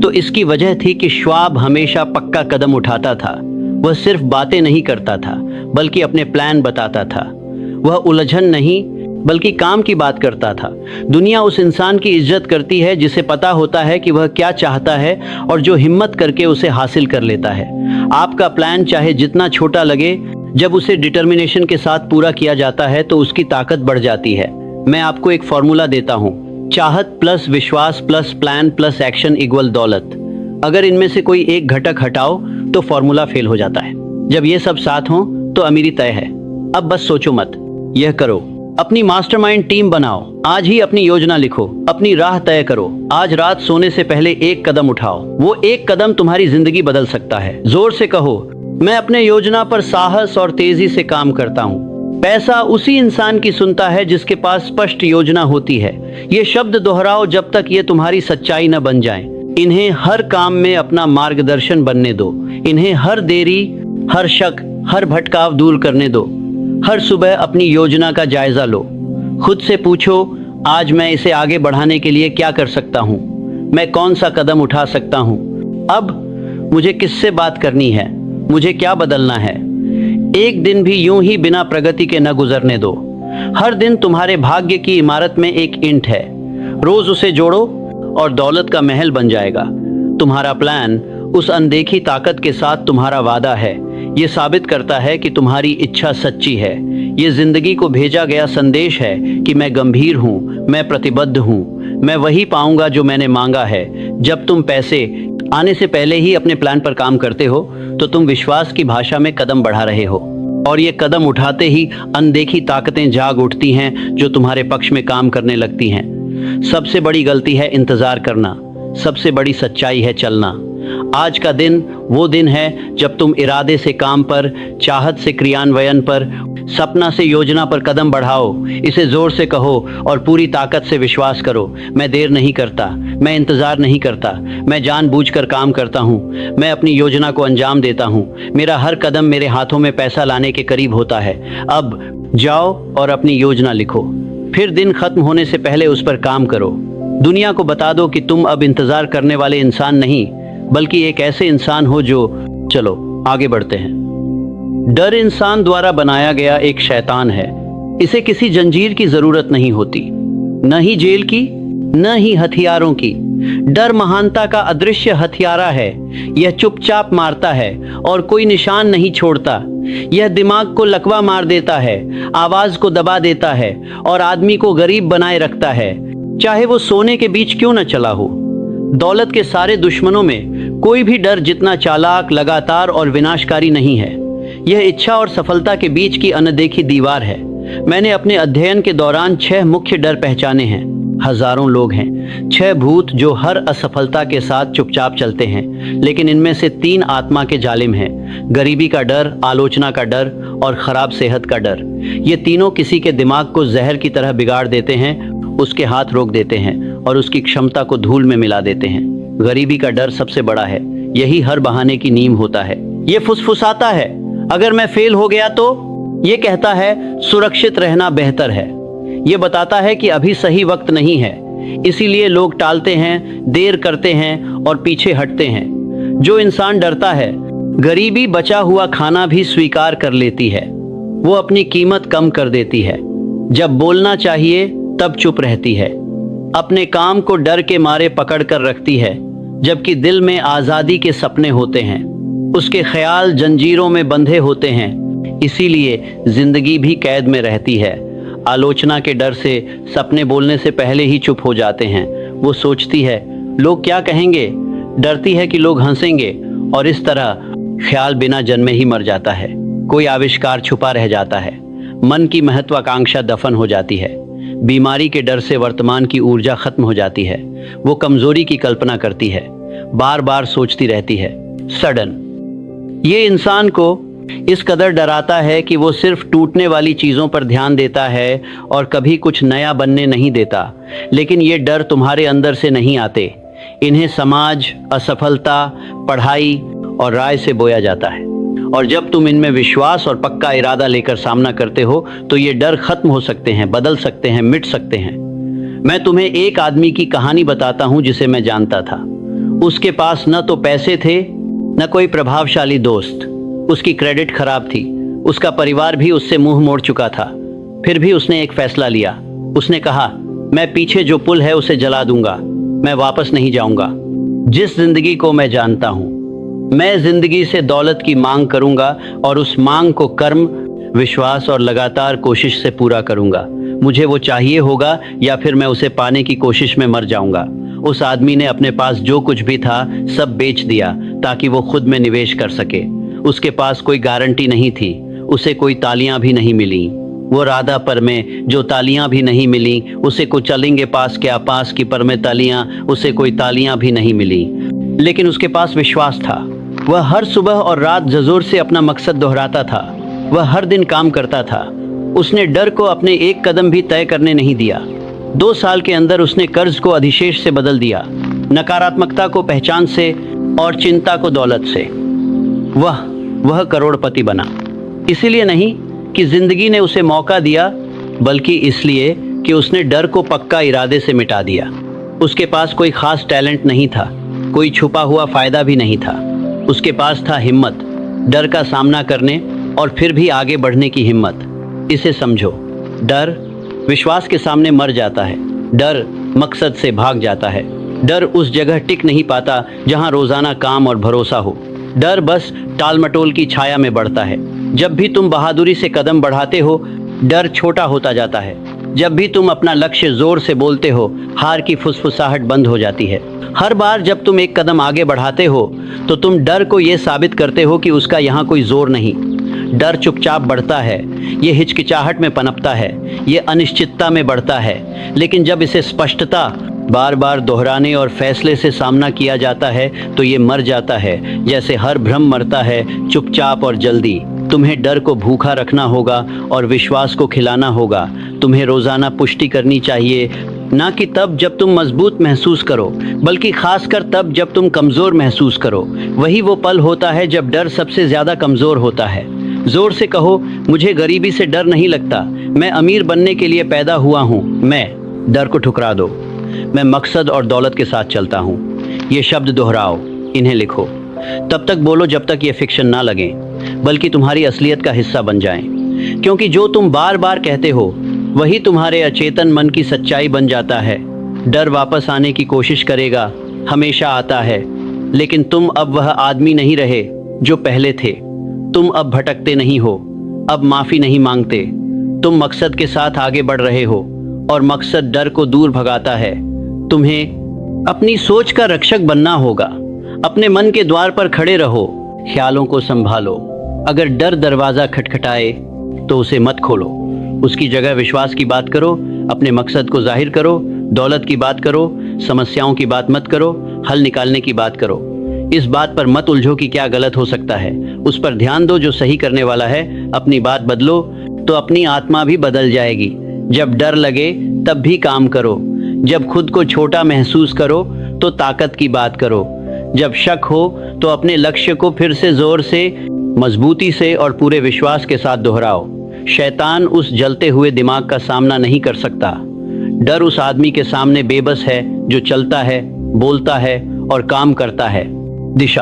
तो इसकी वजह थी कि श्वाब हमेशा पक्का कदम उठाता था। वह सिर्फ बातें नहीं करता था, बल्कि अपने प्लान बताता था। वह उलझन नहीं, बल्कि काम की बात करता था। दुनिया उस इंसान की इज्जत करती है जिसे पता होता है कि वह क्या चाहता है और जो हिम्मत करके उसे हासिल कर लेता है। आपका प्लान चाहे जितना छोटा लगे, जब उसे डिटर्मिनेशन के साथ पूरा किया जाता है तो उसकी ताकत बढ़ जाती है। मैं आपको एक फॉर्मूला देता हूँ। चाहत प्लस विश्वास plus plan plus action equal दौलत। अगर इनमें से कोई एक घटक हटाओ तो फॉर्मूला फेल हो जाता है। जब ये सब साथ हों तो अमीरी तय है। अब बस सोचो मत, यह करो। अपनी मास्टरमाइंड टीम बनाओ। आज ही अपनी योजना लिखो, अपनी राह तय करो। आज रात सोने से पहले एक कदम उठाओ। वो एक कदम तुम्हारी जिंदगी बदल सकता है। जोर से कहो, मैं अपने योजना पर साहस और तेजी से काम करता हूँ। पैसा उसी इंसान की सुनता है जिसके पास स्पष्ट योजना होती है। ये शब्द दोहराओ जब तक ये तुम्हारी सच्चाई न बन जाए। इन्हें हर काम में अपना मार्गदर्शन बनने दो। इन्हें हर देरी, हर शक, हर भटकाव दूर करने दो। हर सुबह अपनी योजना का जायजा लो। खुद से पूछो, आज मैं इसे आगे बढ़ाने के लिए क्या कर सकता हूँ? मैं कौन सा कदम उठा सकता हूँ? अब मुझे किससे बात करनी है? मुझे क्या बदलना है? एक दिन भी यूं ही बिना प्रगति के न गुजरने दो। हर दिन तुम्हारे भाग्य की इमारत में एक ईंट है। रोज उसे जोड़ो और दौलत का महल बन जाएगा। तुम्हारा प्लान उस अनदेखी ताकत के साथ तुम्हारा वादा है। ये साबित करता है कि तुम्हारी इच्छा सच्ची है। ये जिंदगी को भेजा गया संदेश है कि मैं गंभीर हूँ, मैं प्रतिबद्ध हूँ, मैं वही पाऊंगा जो मैंने मांगा है। जब तुम पैसे आने से पहले ही अपने प्लान पर काम करते हो, तो तुम विश्वास की भाषा में कदम बढ़ा रहे हो। और ये कदम उठाते ही अनदेखी ताकतें जाग उठती हैं जो तुम्हारे पक्ष में काम करने लगती हैं। सबसे बड़ी गलती है इंतजार करना, सबसे बड़ी सच्चाई है चलना। आज का दिन वो दिन है जब तुम इरादे से काम पर, चाहत से क्रियान्वयन पर, सपना से योजना पर कदम बढ़ाओ। इसे जोर से कहो और पूरी ताकत से विश्वास करो। मैं देर नहीं करता, मैं इंतजार नहीं करता, मैं जानबूझकर काम करता हूँ। मैं अपनी योजना को अंजाम देता हूँ। मेरा हर कदम मेरे हाथों में पैसा लाने के करीब होता है। अब जाओ और अपनी योजना लिखो, फिर दिन खत्म होने से पहले उस पर काम करो। दुनिया को बता दो कि तुम अब इंतजार करने वाले इंसान नहीं, बल्कि एक ऐसे इंसान हो जो, चलो आगे बढ़ते हैं। डर इंसान द्वारा बनाया गया एक शैतान है। इसे किसी जंजीर की जरूरत नहीं होती, न ही जेल की, न ही हथियारों की। डर महानता का अदृश्य हथियारा है। यह चुपचाप मारता है और कोई निशान नहीं छोड़ता। यह दिमाग को लकवा मार देता है, आवाज को दबा देता है और आदमी को गरीब बनाए रखता है, चाहे वो सोने के बीच क्यों न चला हो। दौलत के सारे दुश्मनों में कोई भी डर जितना चालाक, लगातार और विनाशकारी नहीं है। यह इच्छा और सफलता के बीच की अनदेखी दीवार है। मैंने अपने अध्ययन के दौरान 6 मुख्य डर पहचाने हैं। हजारों लोग हैं, 6 भूत जो हर असफलता के साथ चुपचाप चलते हैं, लेकिन इनमें से 3 आत्मा के जालिम हैं। गरीबी का डर, आलोचना का डर और खराब सेहत का डर। ये तीनों किसी के दिमाग को जहर की तरह बिगाड़ देते हैं, उसके हाथ रोक देते हैं और उसकी क्षमता को धूल में मिला देते हैं। गरीबी का डर सबसे बड़ा है। यही हर बहाने की नींव होता है। ये फुसफुसाता है, अगर मैं फेल हो गया तो। ये कहता है सुरक्षित रहना बेहतर है। ये बताता है कि अभी सही वक्त नहीं है, इसीलिए लोग टालते हैं, देर करते हैं और पीछे हटते हैं। जो इंसान डरता है गरीबी बचा हुआ खाना भी स्वीकार कर लेती है। वो अपनी कीमत कम कर देती है। जब बोलना चाहिए तब चुप रहती है। अपने काम को डर के मारे पकड़ कर रखती है, जबकि दिल में आज़ादी के सपने होते हैं। उसके ख्याल जंजीरों में बंधे होते हैं, इसीलिए जिंदगी भी कैद में रहती है। आलोचना के डर से सपने बोलने से पहले ही चुप हो जाते हैं। वो सोचती है लोग क्या कहेंगे, डरती है कि लोग हंसेंगे, और इस तरह ख्याल बिना जन्मे ही मर जाता है। कोई आविष्कार छुपा रह जाता है। मन की महत्वाकांक्षा दफन हो जाती है। बीमारी के डर से वर्तमान की ऊर्जा खत्म हो जाती है। वो कमजोरी की कल्पना करती है, बार बार सोचती रहती है। सडन ये इंसान को इस कदर डराता है कि वो सिर्फ टूटने वाली चीजों पर ध्यान देता है और कभी कुछ नया बनने नहीं देता। लेकिन ये डर तुम्हारे अंदर से नहीं आते, इन्हें समाज, असफलता, पढ़ाई और राय से बोया जाता है। और जब तुम इनमें विश्वास और पक्का इरादा लेकर सामना करते हो तो ये डर खत्म हो सकते हैं, बदल सकते हैं, मिट सकते हैं। मैं तुम्हें एक आदमी की कहानी बताता हूं जिसे मैं जानता था। उसके पास न तो पैसे थे न कोई प्रभावशाली दोस्त। उसकी क्रेडिट खराब थी। उसका परिवार भी उससे मुंह मोड़ चुका था। फिर भी उसने एक फैसला लिया। उसने कहा, मैं पीछे जो पुल है उसे जला दूंगा, मैं वापस नहीं जाऊंगा। जिस जिंदगी को मैं जानता हूं, मैं जिंदगी से दौलत की मांग करूंगा और उस मांग को कर्म, विश्वास और लगातार कोशिश से पूरा करूंगा। मुझे वो चाहिए होगा या फिर मैं उसे पाने की कोशिश में मर जाऊंगा। उस आदमी ने अपने पास जो कुछ भी था सब बेच दिया ताकि वो खुद में निवेश कर सके। उसके पास कोई गारंटी नहीं थी, उसे कोई तालियां भी नहीं मिली। वो राधा पर में जो तालियां भी नहीं मिली, उसे को चलेंगे पास क्या, पास की पर में तालियां, उसे कोई तालियां भी नहीं मिली। लेकिन उसके पास विश्वास था। वह हर सुबह और रात ज़ोर से अपना मकसद दोहराता था। वह हर दिन काम करता था। उसने डर को अपने एक कदम भी तय करने नहीं दिया। 2 साल के अंदर उसने कर्ज को अधिशेष से बदल दिया, नकारात्मकता को पहचान से और चिंता को दौलत से। वह करोड़पति बना। इसीलिए नहीं कि जिंदगी ने उसे मौका दिया, बल्कि इसलिए कि उसने डर को पक्का इरादे से मिटा दिया। उसके पास कोई खास टैलेंट नहीं था, कोई छुपा हुआ फायदा भी नहीं था। उसके पास था हिम्मत, डर का सामना करने और फिर भी आगे बढ़ने की हिम्मत। इसे समझो, डर विश्वास के सामने मर जाता है। डर मकसद से भाग जाता है। डर उस जगह टिक नहीं पाता जहां रोजाना काम और भरोसा हो। डर बस टालमटोल की छाया में बढ़ता है। जब भी तुम बहादुरी से कदम बढ़ाते हो, डर छोटा होता जाता है। जब भी तुम अपना लक्ष्य जोर से बोलते हो, हार की फुसफुसाहट बंद हो जाती है। हर बार जब तुम एक कदम आगे बढ़ाते हो तो तुम डर को यह साबित करते हो कि उसका यहाँ कोई जोर नहीं। डर चुपचाप बढ़ता है, ये हिचकिचाहट में पनपता है, ये अनिश्चितता में बढ़ता है। लेकिन जब इसे स्पष्टता, बार बार दोहराने और फैसले से सामना किया जाता है तो ये मर जाता है। जैसे हर भ्रम मरता है, चुपचाप और जल्दी। तुम्हें डर को भूखा रखना होगा और विश्वास को खिलाना होगा। तुम्हें रोजाना पुष्टि करनी चाहिए, ना कि तब जब तुम मजबूत महसूस करो, बल्कि खासकर तब जब तुम कमजोर महसूस करो। वही वो पल होता है जब डर सबसे ज्यादा कमजोर होता है। जोर से कहो, मुझे गरीबी से डर नहीं लगता, मैं अमीर बनने के लिए पैदा हुआ हूँ। मैं डर को ठुकरा दो, मैं मकसद और दौलत के साथ चलता हूँ। ये शब्द दोहराओ, इन्हें लिखो, तब तक बोलो जब तक ये फिक्शन ना लगे, बल्कि तुम्हारी असलियत का हिस्सा बन जाएं। क्योंकि जो तुम बार बार कहते हो वही तुम्हारे अचेतन मन की सच्चाई बन जाता है। डर वापस आने की कोशिश करेगा, हमेशा आता है, लेकिन तुम अब वह आदमी नहीं रहे जो पहले थे। तुम अब भटकते नहीं हो, अब माफी नहीं मांगते। तुम मकसद के साथ आगे बढ़ रहे हो और मकसद डर को दूर भगाता है। तुम्हें अपनी सोच का रक्षक बनना होगा। अपने मन के द्वार पर खड़े रहो, ख्यालों को संभालो। अगर डर दरवाजा खटखटाए तो उसे मत खोलो, उसकी जगह विश्वास की बात करो, अपने मकसद को जाहिर करो, दौलत की बात करो, समस्याओं की बात मत करो, हल निकालने की बात करो। इस बात पर मत उलझो कि क्या गलत हो सकता है, उस पर ध्यान दो जो सही करने वाला है। अपनी बात बदलो तो अपनी आत्मा भी बदल जाएगी। जब डर लगे तब भी काम करो। जब खुद को छोटा महसूस करो तो ताकत की बात करो। जब शक हो तो अपने लक्ष्य को फिर से जोर से, मजबूती से और पूरे विश्वास के साथ दोहराओ। शैतान उस जलते हुए दिमाग का सामना नहीं कर सकता। डर उस आदमी के सामने बेबस है जो चलता है, बोलता है और काम करता है। दिशा,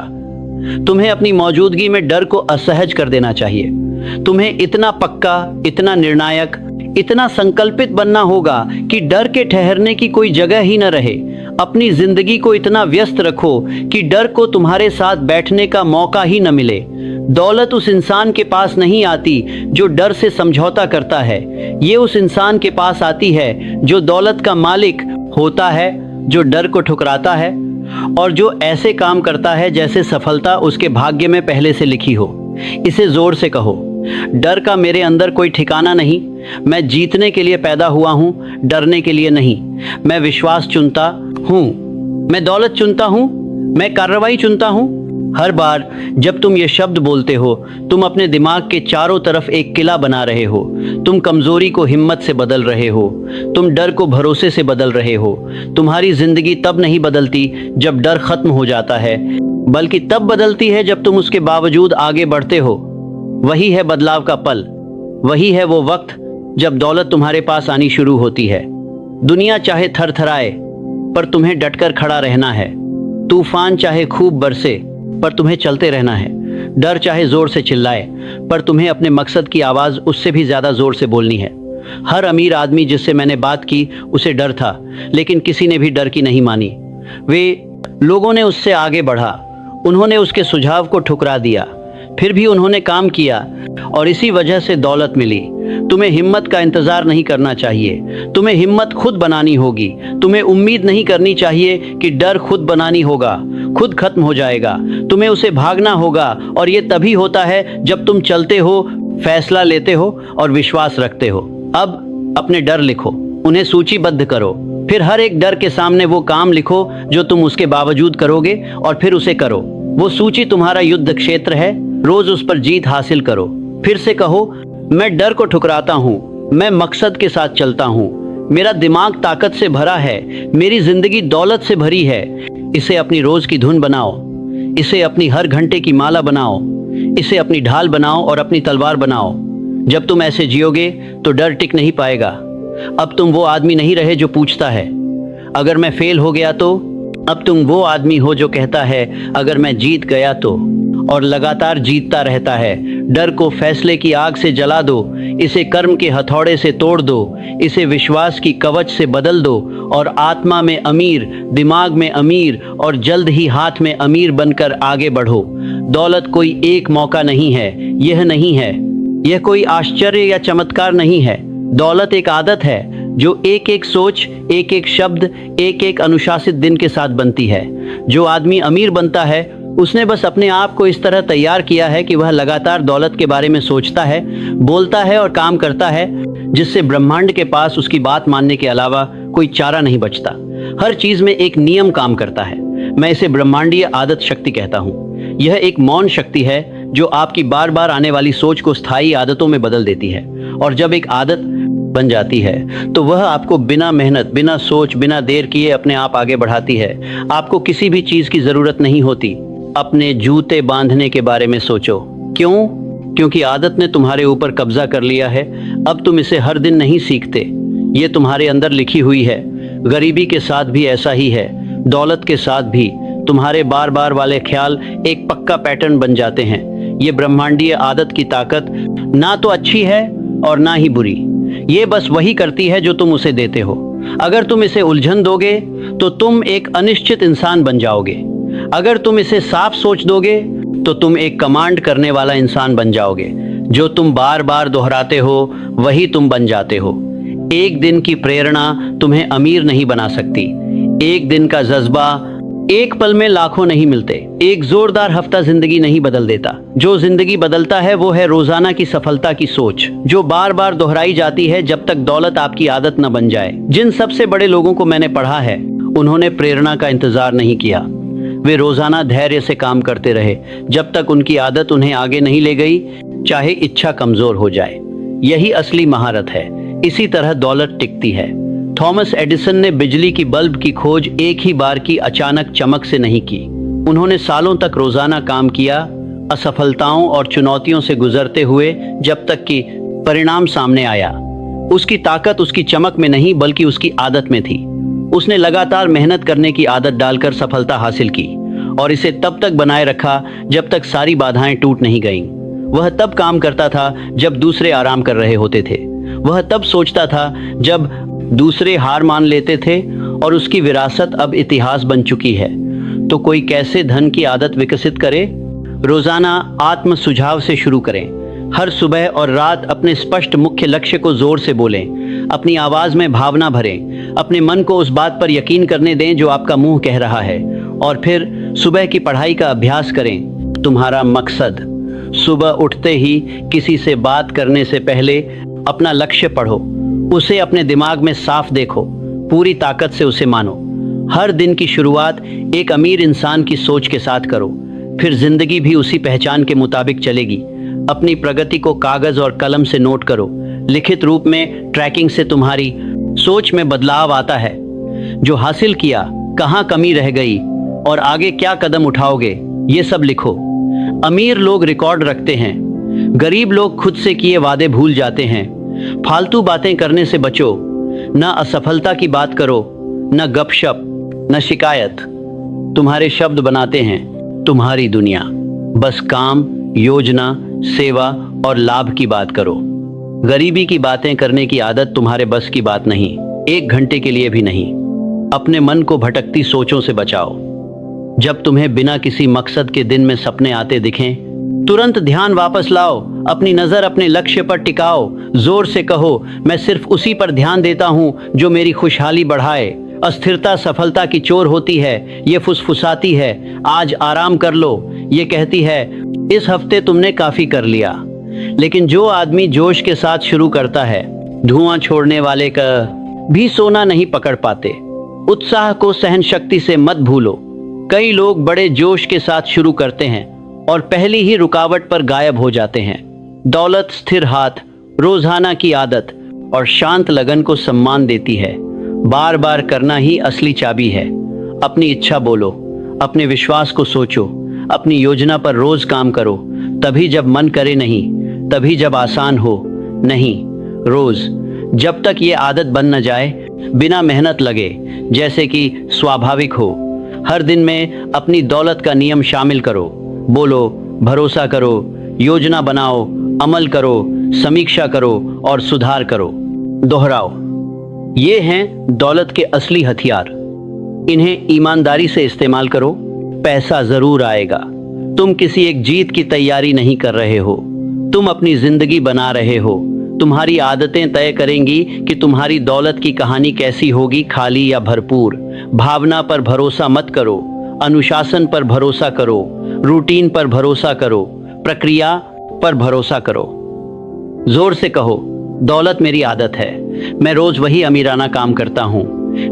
तुम्हें अपनी मौजूदगी में डर को असहज कर देना चाहिए। तुम्हें इतना पक्का, इतना निर्णायक, इतना संकल्पित बनना होगा कि डर के ठहरने की कोई जगह ही न रहे। अपनी जिंदगी को इतना व्यस्त रखो कि डर को तुम्हारे साथ बैठने का मौका ही न मिले। दौलत उस इंसान के पास नहीं आती जो डर से समझौता करता है, ये उस इंसान के पास आती है जो दौलत का मालिक होता है, जो डर को ठुकराता है और जो ऐसे काम करता है जैसे सफलता उसके भाग्य में पहले से लिखी हो। इसे जोर से कहो, डर का मेरे अंदर कोई ठिकाना नहीं। मैं जीतने के लिए पैदा हुआ हूँ, डरने के लिए नहीं। मैं विश्वास चुनता हूँ, मैं दौलत चुनता हूँ, मैं कार्रवाई चुनता हूँ। हर बार जब तुम ये शब्द बोलते हो, तुम अपने दिमाग के चारों तरफ एक किला बना रहे हो। तुम कमजोरी को हिम्मत से बदल रहे हो, तुम डर को भरोसे से बदल रहे हो। तुम्हारी जिंदगी तब नहीं बदलती जब डर खत्म हो जाता है, बल्कि तब बदलती है जब तुम उसके बावजूद आगे बढ़ते हो। वही है बदलाव का पल, वही है वो वक्त जब दौलत तुम्हारे पास आनी शुरू होती है। दुनिया चाहे थरथराए, पर तुम्हें डटकर खड़ा रहना है। तूफान चाहे खूब बरसे, पर तुम्हें चलते रहना है। डर चाहे जोर से चिल्लाए, पर तुम्हें अपने मकसद की आवाज उससे भी ज्यादा जोर से बोलनी है। हर अमीर आदमी जिससे मैंने बात की, उसे डर था, लेकिन किसी ने भी डर की नहीं मानी। वे लोगों ने उससे आगे बढ़ा, उन्होंने उसके सुझाव को ठुकरा दिया, फिर भी उन्होंने काम किया और इसी वजह से दौलत मिली। तुम्हें हिम्मत का इंतजार नहीं करना चाहिए, तुम्हें हिम्मत खुद बनानी होगी। तुम्हें उम्मीद नहीं करनी चाहिए कि डर खुद बनानी होगा, खुद खत्म हो जाएगा। तुम्हें उसे भागना होगा, और ये तभी होता है जब तुम चलते हो, फैसला लेते हो और विश्वास रखते हो। अब अपने डर लिखो, उन्हें सूचीबद्ध करो, फिर हर एक डर के सामने वो काम लिखो जो तुम उसके बावजूद करोगे, और फिर उसे करो। वो सूची तुम्हारा युद्ध क्षेत्र है, रोज उस पर जीत हासिल करो। फिर से कहो, मैं डर को ठुकराता हूँ, मैं मकसद के साथ चलता हूँ, मेरा दिमाग ताकत से भरा है, मेरी जिंदगी दौलत से भरी है। इसे अपनी रोज की धुन बनाओ, इसे अपनी हर घंटे की माला बनाओ, इसे अपनी ढाल बनाओ और अपनी तलवार बनाओ। जब तुम ऐसे जियोगे तो डर टिक नहीं पाएगा। अब तुम वो आदमी नहीं रहे जो पूछता है, अगर मैं फेल हो गया तो? अब तुम वो आदमी हो जो कहता है, अगर मैं जीत गया तो? और लगातार जीतता रहता है। डर को फैसले की आग से जला दो, इसे कर्म के हथौड़े से तोड़ दो, इसे विश्वास की कवच से बदल दो, और आत्मा में अमीर, दिमाग में अमीर और जल्द ही हाथ में अमीर बनकर आगे बढ़ो। दौलत कोई एक मौका नहीं है, यह नहीं है, यह कोई आश्चर्य या चमत्कार नहीं है। दौलत एक आदत है जो एक एक सोच, एक एक शब्द, एक एक अनुशासित दिन के साथ बनती है। जो आदमी अमीर बनता है, उसने बस अपने आप को इस तरह तैयार किया है कि वह लगातार दौलत के बारे में सोचता है, बोलता है और काम करता है, जिससे ब्रह्मांड के पास उसकी बात मानने के अलावा कोई चारा नहीं बचता। हर चीज में एक नियम काम करता है। मैं इसे ब्रह्मांडीय आदत शक्ति कहता हूँ। यह एक मौन शक्ति है जो आपकी बार बार आने वाली सोच को स्थायी आदतों में बदल देती है। और जब एक आदत बन जाती है तो वह आपको बिना मेहनत, बिना सोच, बिना देर किए अपने आप आगे बढ़ाती है। आपको किसी भी चीज की जरूरत नहीं होती। अपने जूते बांधने के बारे में सोचो। क्यों? क्योंकि आदत ने तुम्हारे ऊपर कब्जा कर लिया है। अब तुम इसे हर दिन नहीं सीखते, ये तुम्हारे अंदर लिखी हुई है। गरीबी के साथ भी ऐसा ही है, दौलत के साथ भी। तुम्हारे बार बार वाले ख्याल एक पक्का पैटर्न बन जाते हैं। ये ब्रह्मांडीय आदत की ताकत ना तो अच्छी है और ना ही बुरी, ये बस वही करती है जो तुम उसे देते हो। अगर तुम इसे उलझन दोगे तो तुम एक अनिश्चित इंसान बन जाओगे। अगर तुम इसे साफ सोच दोगे तो तुम एक कमांड करने वाला इंसान बन जाओगे। जो तुम बार बार दोहराते हो वही तुम बन जाते हो। एक दिन की प्रेरणा तुम्हें अमीर नहीं बना सकती। एक दिन का जज्बा एक पल में लाखों नहीं मिलते। एक जोरदार हफ्ता जिंदगी नहीं बदल देता। जो जिंदगी बदलता है वो है रोजाना की सफलता की सोच, जो बार बार दोहराई जाती है जब तक दौलत आपकी आदत न बन जाए। जिन सबसे बड़े लोगों को मैंने पढ़ा है, उन्होंने प्रेरणा का इंतजार नहीं किया। वे रोजाना धैर्य से काम करते रहे जब तक उनकी आदत उन्हें आगे नहीं ले गई, चाहे इच्छा कमजोर हो जाए। यही असली महारत है। इसी तरह दौलत टिकती है। थॉमस एडिसन ने बिजली की बल्ब की खोज एक ही बार की अचानक चमक से नहीं की। उन्होंने सालों तक रोजाना काम किया, असफलताओं और चुनौतियों से गुजरते हुए, जब तक कि परिणाम सामने आया। उसकी ताकत उसकी चमक में नहीं बल्कि उसकी आदत में थी। उसने लगातार मेहनत करने की आदत डालकर सफलता हासिल की। और इसे तब तक बनाए रखा जब तक सारी बाधाएं टूट नहीं गईं। वह तब काम करता था जब दूसरे आराम कर रहे होते थे। वह तब सोचता था जब दूसरे हार मान लेते थे, और उसकी विरासत अब इतिहास बन चुकी है। तो कोई कैसे धन की आदत विकसित करे? रोजाना आत्म सुझाव से शुरू करें। हर सुबह और रात अपने स्पष्ट मुख्य लक्ष्य को जोर से बोलें। अपनी आवाज में भावना भरें। अपने मन को उस बात पर यकीन करने दें जो आपका मुंह कह रहा है, और फिर सुबह की पढ़ाई का अभ्यास करें। तुम्हारा मकसद। सुबह उठते ही किसी से बात करने से पहले अपना लक्ष्य पढ़ो, उसे अपने दिमाग में साफ देखो, पूरी ताकत से उसे मानो। हर दिन की शुरुआत एक अमीर इंसान की सोच के साथ करो, फिर जिंदगी भी उसी पहचान के मुताबिक चलेगी। अपनी प्रगति को कागज और कलम से नोट करो। लिखित रूप में ट्रैकिंग से तुम्हारी सोच में बदलाव आता है। जो हासिल किया, कहाँ कमी रह गई और आगे क्या कदम उठाओगे, ये सब लिखो। अमीर लोग रिकॉर्ड रखते हैं, गरीब लोग खुद से किए वादे भूल जाते हैं। फालतू बातें करने से बचो। न असफलता की बात करो, न गपशप, न शिकायत। तुम्हारे शब्द बनाते हैं तुम्हारी दुनिया। बस काम, योजना, सेवा और लाभ की बात करो। गरीबी की बातें करने की आदत तुम्हारे बस की बात नहीं, 1 घंटे के लिए भी नहीं। अपने मन को भटकती सोचों से बचाओ। जब तुम्हें बिना किसी मकसद के दिन में सपने आते दिखें, तुरंत ध्यान वापस लाओ। अपनी नजर अपने लक्ष्य पर टिकाओ। जोर से कहो, मैं सिर्फ उसी पर ध्यान देता हूं जो मेरी खुशहाली बढ़ाए। अस्थिरता सफलता की चोर होती है। ये फुसफुसाती है, आज आराम कर लो। ये कहती है, इस हफ्ते तुमने काफी कर लिया। लेकिन जो आदमी जोश के साथ शुरू करता है, धुआं छोड़ने वाले का भी सोना नहीं पकड़ पाते। उत्साह को सहन शक्ति से मत भूलो। कई लोग बड़े जोश के साथ शुरू करते हैं और पहली ही रुकावट पर गायब हो जाते हैं। दौलत, स्थिर हाथ, रोजाना की आदत और शांत लगन को सम्मान देती है। बार बार करना ही असली चाबी है। अपनी इच्छा बोलो, अपने विश्वास को सोचो, अपनी योजना पर रोज काम करो। तभी जब मन करे नहीं, तभी जब आसान हो नहीं, रोज। जब तक ये आदत बन न जाए, बिना मेहनत लगे, जैसे कि स्वाभाविक हो। हर दिन में अपनी दौलत का नियम शामिल करो। बोलो, भरोसा करो, योजना बनाओ, अमल करो, समीक्षा करो और सुधार करो। दोहराओ। ये हैं दौलत के असली हथियार। इन्हें ईमानदारी से इस्तेमाल करो। पैसा जरूर आएगा। तुम किसी एक जीत की तैयारी नहीं कर रहे हो, तुम अपनी जिंदगी बना रहे हो। तुम्हारी आदतें तय करेंगी कि तुम्हारी दौलत की कहानी कैसी होगी, खाली या भरपूर। भावना पर भरोसा मत करो, अनुशासन पर भरोसा करो, रूटीन पर भरोसा करो, प्रक्रिया पर भरोसा करो। जोर से कहो, दौलत मेरी आदत है। मैं रोज वही अमीराना काम करता हूँ।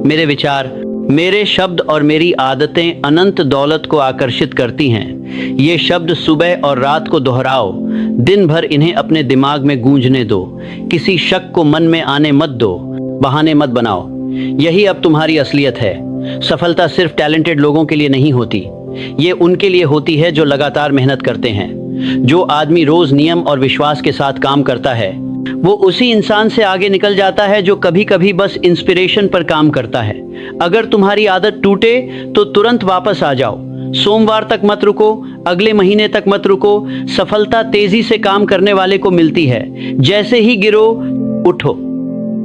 मेरे विचार, मेरे शब्द और मेरी आदतें अनंत दौलत को आकर्षित करती हैं। ये शब्द सुबह और रात को दोहराओ। दिन भर इन्हें अपने दिमाग में गूंजने दो। किसी शक को मन में आने मत दो। बहाने मत बनाओ। यही अब तुम्हारी असलियत है। सफलता सिर्फ टैलेंटेड लोगों के लिए नहीं होती, ये उनके लिए होती है जो लगातार मेहनत करते हैं। जो आदमी रोज नियम और विश्वास के साथ काम करता है, वो उसी इंसान से आगे निकल जाता है जो कभी कभी बस इंस्पिरेशन पर काम करता है। अगर तुम्हारी आदत टूटे तो तुरंत वापस आ जाओ। सोमवार तक मत रुको, अगले महीने तक मत रुको। सफलता तेजी से काम करने वाले को मिलती है। जैसे ही गिरो, उठो,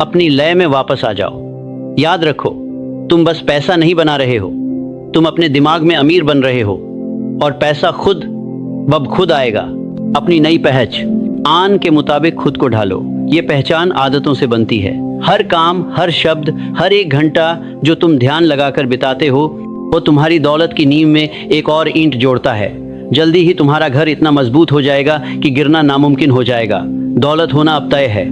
अपनी लय में वापस आ जाओ। याद रखो, तुम बस पैसा नहीं बना रहे हो, तुम अपने दिमाग में अमीर बन रहे हो, और पैसा खुद ब खुद आएगा। अपनी नई पहचान के मुताबिक खुद को ढालो। ये पहचान आदतों से बनती है। हर काम, हर शब्द, हर 1 घंटा जो तुम ध्यान लगाकर बिताते हो, वो तुम्हारी दौलत की नींव में एक और ईंट जोड़ता है। जल्दी ही तुम्हारा घर इतना मजबूत हो जाएगा कि गिरना नामुमकिन हो जाएगा। दौलत होना अब तय है।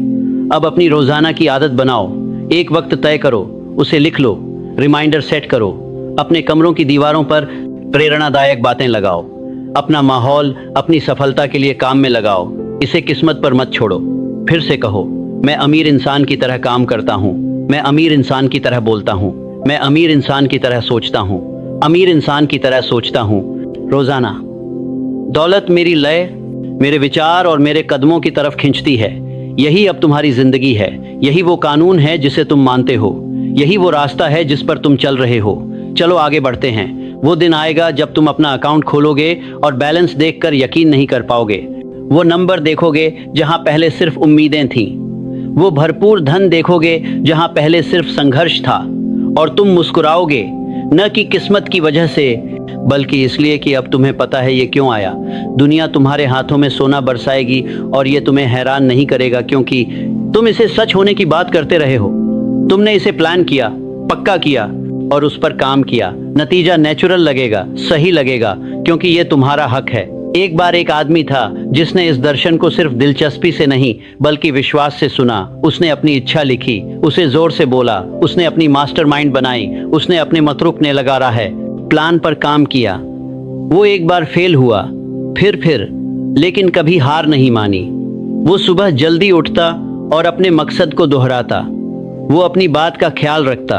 अब अपनी रोजाना की आदत बनाओ। एक वक्त तय करो, उसे लिख लो, रिमाइंडर सेट करो। अपने कमरों की दीवारों पर प्रेरणादायक बातें लगाओ। अपना माहौल अपनी सफलता के लिए काम में लगाओ। इसे किस्मत पर मत छोड़ो। फिर से कहो, मैं अमीर इंसान की तरह काम करता हूँ, मैं अमीर इंसान की तरह बोलता हूँ, मैं अमीर इंसान की तरह सोचता हूँ, अमीर इंसान की तरह सोचता हूँ। रोजाना। दौलत मेरी लय, मेरे विचार और मेरे कदमों की तरफ खींचती है। यही अब तुम्हारी जिंदगी है। यही वो कानून है जिसे तुम मानते हो। यही वो रास्ता है जिस पर तुम चल रहे हो। चलो आगे बढ़ते हैं। वो दिन आएगा जब तुम अपना अकाउंट खोलोगे और बैलेंस देखकर यकीन नहीं कर पाओगे। वो नंबर देखोगे जहां पहले सिर्फ उम्मीदें थीं। वो भरपूर धन देखोगे जहां पहले सिर्फ संघर्ष था। और तुम मुस्कुराओगे, न कि किस्मत की वजह से, बल्कि इसलिए कि अब तुम्हें पता है ये क्यों आया। दुनिया तुम्हारे हाथों में सोना बरसाएगी और ये तुम्हें हैरान नहीं करेगा, क्योंकि तुम इसे सच होने की बात करते रहे हो। तुमने इसे प्लान किया, पक्का किया और उस पर काम किया। नतीजा नेचुरल लगेगा, सही लगेगा, क्योंकि ये तुम्हारा हक है। एक बार एक आदमी था जिसने इस दर्शन को सिर्फ दिलचस्पी से नहीं बल्कि विश्वास से सुना। उसने अपनी इच्छा लिखी, उसे जोर से बोला, उसने अपनी मास्टरमाइंड बनाई, उसने अपने मत रुकने लगा रहा है प्लान पर काम किया। वो एक बार फेल हुआ, फिर लेकिन कभी हार नहीं मानी। वो सुबह जल्दी उठता और अपने मकसद को दोहराता। वो अपनी बात का ख्याल रखता,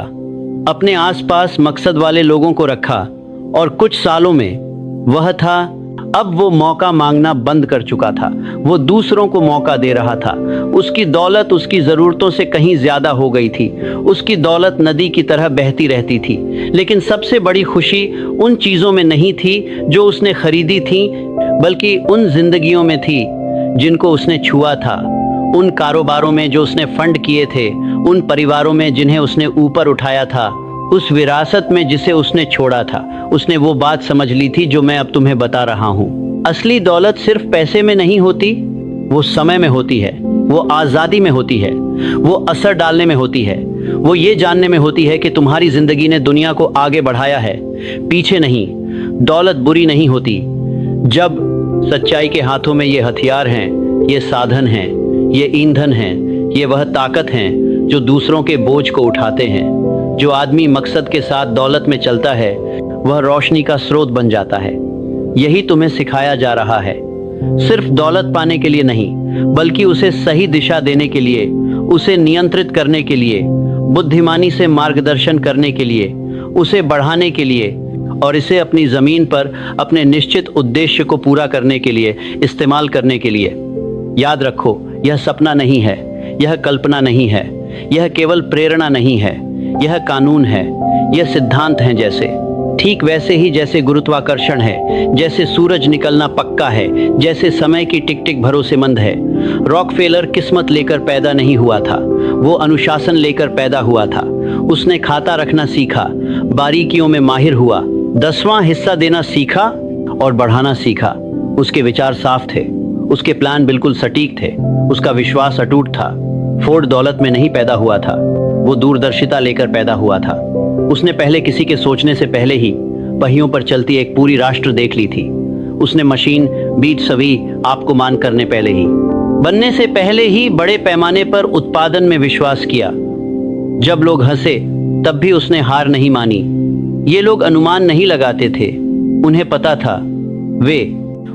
अपने आसपास मकसद वाले लोगों को रखा और कुछ सालों में वह था। अब वो मौका मांगना बंद कर चुका था। वो दूसरों को मौका दे रहा था। उसकी दौलत उसकी ज़रूरतों से कहीं ज़्यादा हो गई थी। उसकी दौलत नदी की तरह बहती रहती थी। लेकिन सबसे बड़ी खुशी उन चीज़ों में नहीं थी जो उसने खरीदी थी, बल्कि उन जिंदगियों में थी जिनको उसने छुआ था, उन कारोबारों में जो उसने फंड किए थे, उन परिवारों में जिन्हें उसने ऊपर उठाया था, उस विरासत में जिसे उसने छोड़ा था। उसने वो बात समझ ली थी जो मैं अब तुम्हें बता रहा हूँ। असली दौलत सिर्फ पैसे में नहीं होती, वो समय में होती है, वो आज़ादी में होती है, वो असर डालने में होती है, वो ये जानने में होती है कि तुम्हारी जिंदगी ने दुनिया को आगे बढ़ाया है, पीछे नहीं। दौलत बुरी नहीं होती जब सच्चाई के हाथों में ये हथियार हैं, ये साधन हैं, ये ईंधन हैं, ये वह ताकत हैं जो दूसरों के बोझ को उठाते हैं। जो आदमी मकसद के साथ दौलत में चलता है वह रोशनी का स्रोत बन जाता है। यही तुम्हें सिखाया जा रहा है, सिर्फ दौलत पाने के लिए नहीं, बल्कि उसे सही दिशा देने के लिए, उसे नियंत्रित करने के लिए, बुद्धिमानी से मार्गदर्शन करने के लिए, उसे बढ़ाने के लिए और इसे अपनी जमीन पर अपने निश्चित उद्देश्य को पूरा करने के लिए इस्तेमाल करने के लिए। याद रखो, यह सपना नहीं है, यह कल्पना नहीं है, यह केवल प्रेरणा नहीं है, यह कानून है, यह सिद्धांत है। जैसे ठीक वैसे ही जैसे गुरुत्वाकर्षण है, जैसे सूरज निकलना पक्का है, जैसे समय की टिक टिक भरोसेमंद है। रॉकफेलर किस्मत लेकर पैदा नहीं हुआ था, वो अनुशासन लेकर पैदा हुआ था। उसने खाता रखना सीखा, बारीकियों में माहिर हुआ, 10वां हिस्सा देना सीखा और बढ़ाना सीखा। उसके विचार साफ थे, उसके प्लान बिल्कुल सटीक थे, उसका विश्वास अटूट था। फोर्ड दौलत में नहीं पैदा हुआ था, वो दूरदर्शिता लेकर पैदा हुआ था। उसने पहले किसी के सोचने से पहले ही पहियों पर चलती एक पूरी राष्ट्र देख ली थी। उसने मशीन बीट सभी आपको मान करने पहले ही बनने से पहले ही बड़े पैमाने पर उत्पादन में विश्वास किया। जब लोग हंसे तब भी उसने हार नहीं मानी। ये लोग अनुमान नहीं लगाते थे, उन्हें पता था।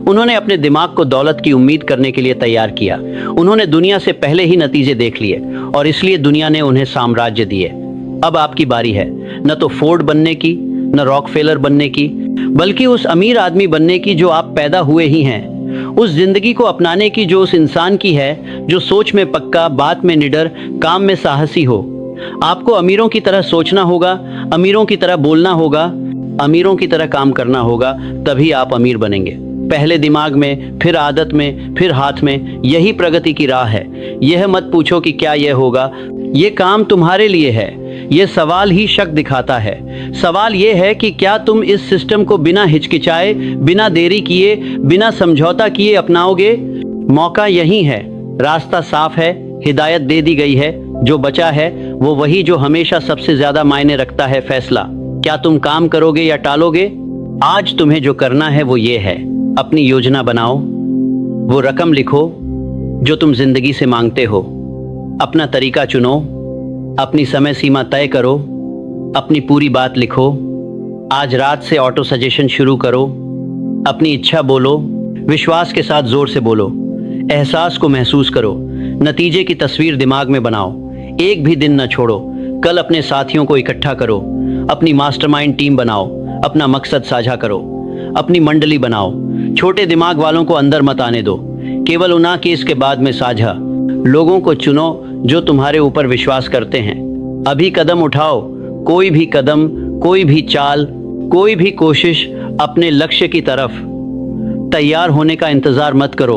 उन्होंने अपने दिमाग को दौलत की उम्मीद करने के लिए तैयार किया। उन्होंने दुनिया से पहले ही नतीजे देख लिए और इसलिए दुनिया ने उन्हें साम्राज्य दिए। अब आपकी बारी है, न तो फोर्ड बनने की, न रॉकफेलर बनने की, बल्कि उस अमीर आदमी बनने की जो आप पैदा हुए ही हैं। उस जिंदगी को अपनाने की जो उस इंसान की है जो सोच में पक्का, बात में निडर, काम में साहसी हो। आपको अमीरों की तरह सोचना होगा, अमीरों की तरह बोलना होगा, अमीरों की तरह काम करना होगा, तभी आप अमीर बनेंगे। पहले दिमाग में, फिर आदत में, फिर हाथ में। यही प्रगति की राह है। यह मत पूछो कि क्या यह होगा, यह काम तुम्हारे लिए है। यह सवाल ही शक दिखाता है। सवाल यह है कि क्या तुम इस सिस्टम को बिना हिचकिचाए, बिना देरी किए, बिना समझौता किए अपनाओगे। मौका यही है, रास्ता साफ है, हिदायत दे दी गई है। जो बचा है वो वही जो हमेशा सबसे ज्यादा मायने रखता है, फैसला। क्या तुम काम करोगे या टालोगे। आज तुम्हें जो करना है वो ये है, अपनी योजना बनाओ, वो रकम लिखो जो तुम जिंदगी से मांगते हो, अपना तरीका चुनो, अपनी समय सीमा तय करो, अपनी पूरी बात लिखो। आज रात से ऑटो सजेशन शुरू करो, अपनी इच्छा बोलो, विश्वास के साथ जोर से बोलो, एहसास को महसूस करो, नतीजे की तस्वीर दिमाग में बनाओ। एक भी दिन न छोड़ो। कल अपने साथियों को इकट्ठा करो, अपनी मास्टरमाइंड टीम बनाओ, अपना मकसद साझा करो, अपनी मंडली बनाओ। छोटे दिमाग वालों को अंदर मत आने दो, केवल उन्हें केस के बाद में साझा। लोगों को चुनो जो तुम्हारे ऊपर विश्वास करते हैं। अभी कदम उठाओ, कोई भी कदम, कोई भी चाल, कोई भी कोशिश अपने लक्ष्य की तरफ तैयार होने का इंतजार मत करो,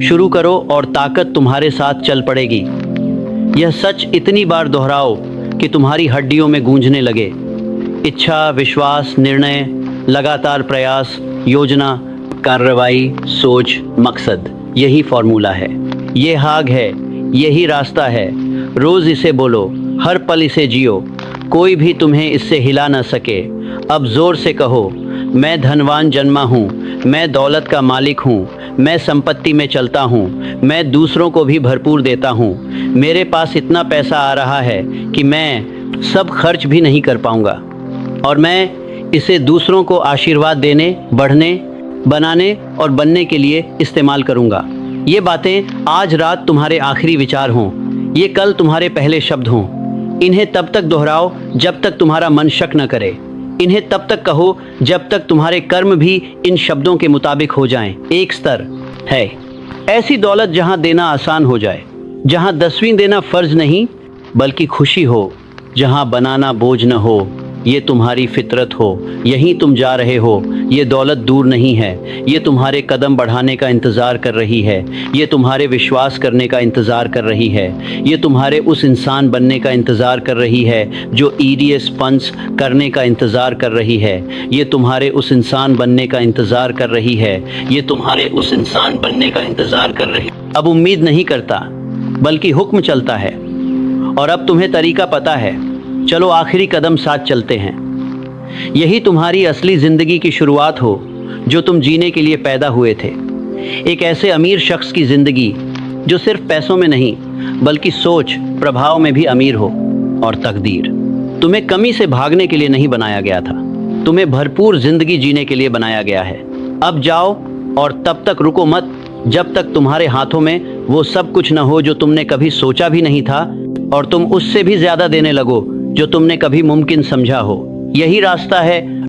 शुरू करो और ताकत तुम्हारे साथ चल पड़ेगी। यह सच इतनी बार दोहराओ कि तुम्हारी हड्डियों में गूंजने लगे। इच्छा, विश्वास, निर्णय, लगातार प्रयास, योजना, कार्रवाई, सोच, मकसद, यही फॉर्मूला है। ये हाग है, यही रास्ता है। रोज इसे बोलो, हर पल इसे जियो। कोई भी तुम्हें इससे हिला न सके। अब जोर से कहो, मैं धनवान जन्मा हूँ, मैं दौलत का मालिक हूँ, मैं संपत्ति में चलता हूँ, मैं दूसरों को भी भरपूर देता हूँ। मेरे पास इतना पैसा आ रहा है कि मैं सब खर्च भी नहीं कर पाऊँगा और मैं इसे दूसरों को आशीर्वाद देने, बढ़ने, बनाने और बनने के लिए इस्तेमाल करूँगा। ये बातें आज रात तुम्हारे आखिरी विचार हों, ये कल तुम्हारे पहले शब्द हों। इन्हें तब तक दोहराओ जब तक तुम्हारा मन शक न करे। इन्हें तब तक कहो जब तक तुम्हारे कर्म भी इन शब्दों के मुताबिक हो जाएं। एक स्तर है ऐसी दौलत जहां देना आसान हो जाए, जहां 10वीं देना फर्ज नहीं बल्कि खुशी हो, जहां बनाना बोझ न हो। ये तुम्हारी फितरत हो, यहीं तुम जा रहे हो। ये दौलत दूर नहीं है, ये तुम्हारे कदम बढ़ाने का इंतज़ार कर रही है। ये तुम्हारे विश्वास करने का इंतज़ार कर रही है। ये तुम्हारे उस इंसान बनने का इंतज़ार कर रही है जो ईडीएस पंच करने का इंतज़ार कर रही है। ये तुम्हारे उस इंसान बनने का इंतज़ार कर रही है। ये तुम्हारे उस इंसान बनने का इंतज़ार कर रही है। अब उम्मीद नहीं करता बल्कि हुक्म चलता है और अब तुम्हें तरीका पता है। चलो आखिरी कदम साथ चलते हैं। यही तुम्हारी असली जिंदगी की शुरुआत हो जो तुम जीने के लिए पैदा हुए थे। एक ऐसे अमीर शख्स की जिंदगी जो सिर्फ पैसों में नहीं बल्कि सोच, प्रभाव में भी अमीर हो। और तकदीर तुम्हें कमी से भागने के लिए नहीं बनाया गया था, तुम्हें भरपूर जिंदगी जीने के लिए बनाया गया है। अब जाओ और तब तक रुको मत जब तक तुम्हारे हाथों में वो सब कुछ न हो जो तुमने कभी सोचा भी नहीं था और तुम उससे भी ज्यादा देने लगो जो तुमने कभी मुमकिन समझा हो। यही रास्ता है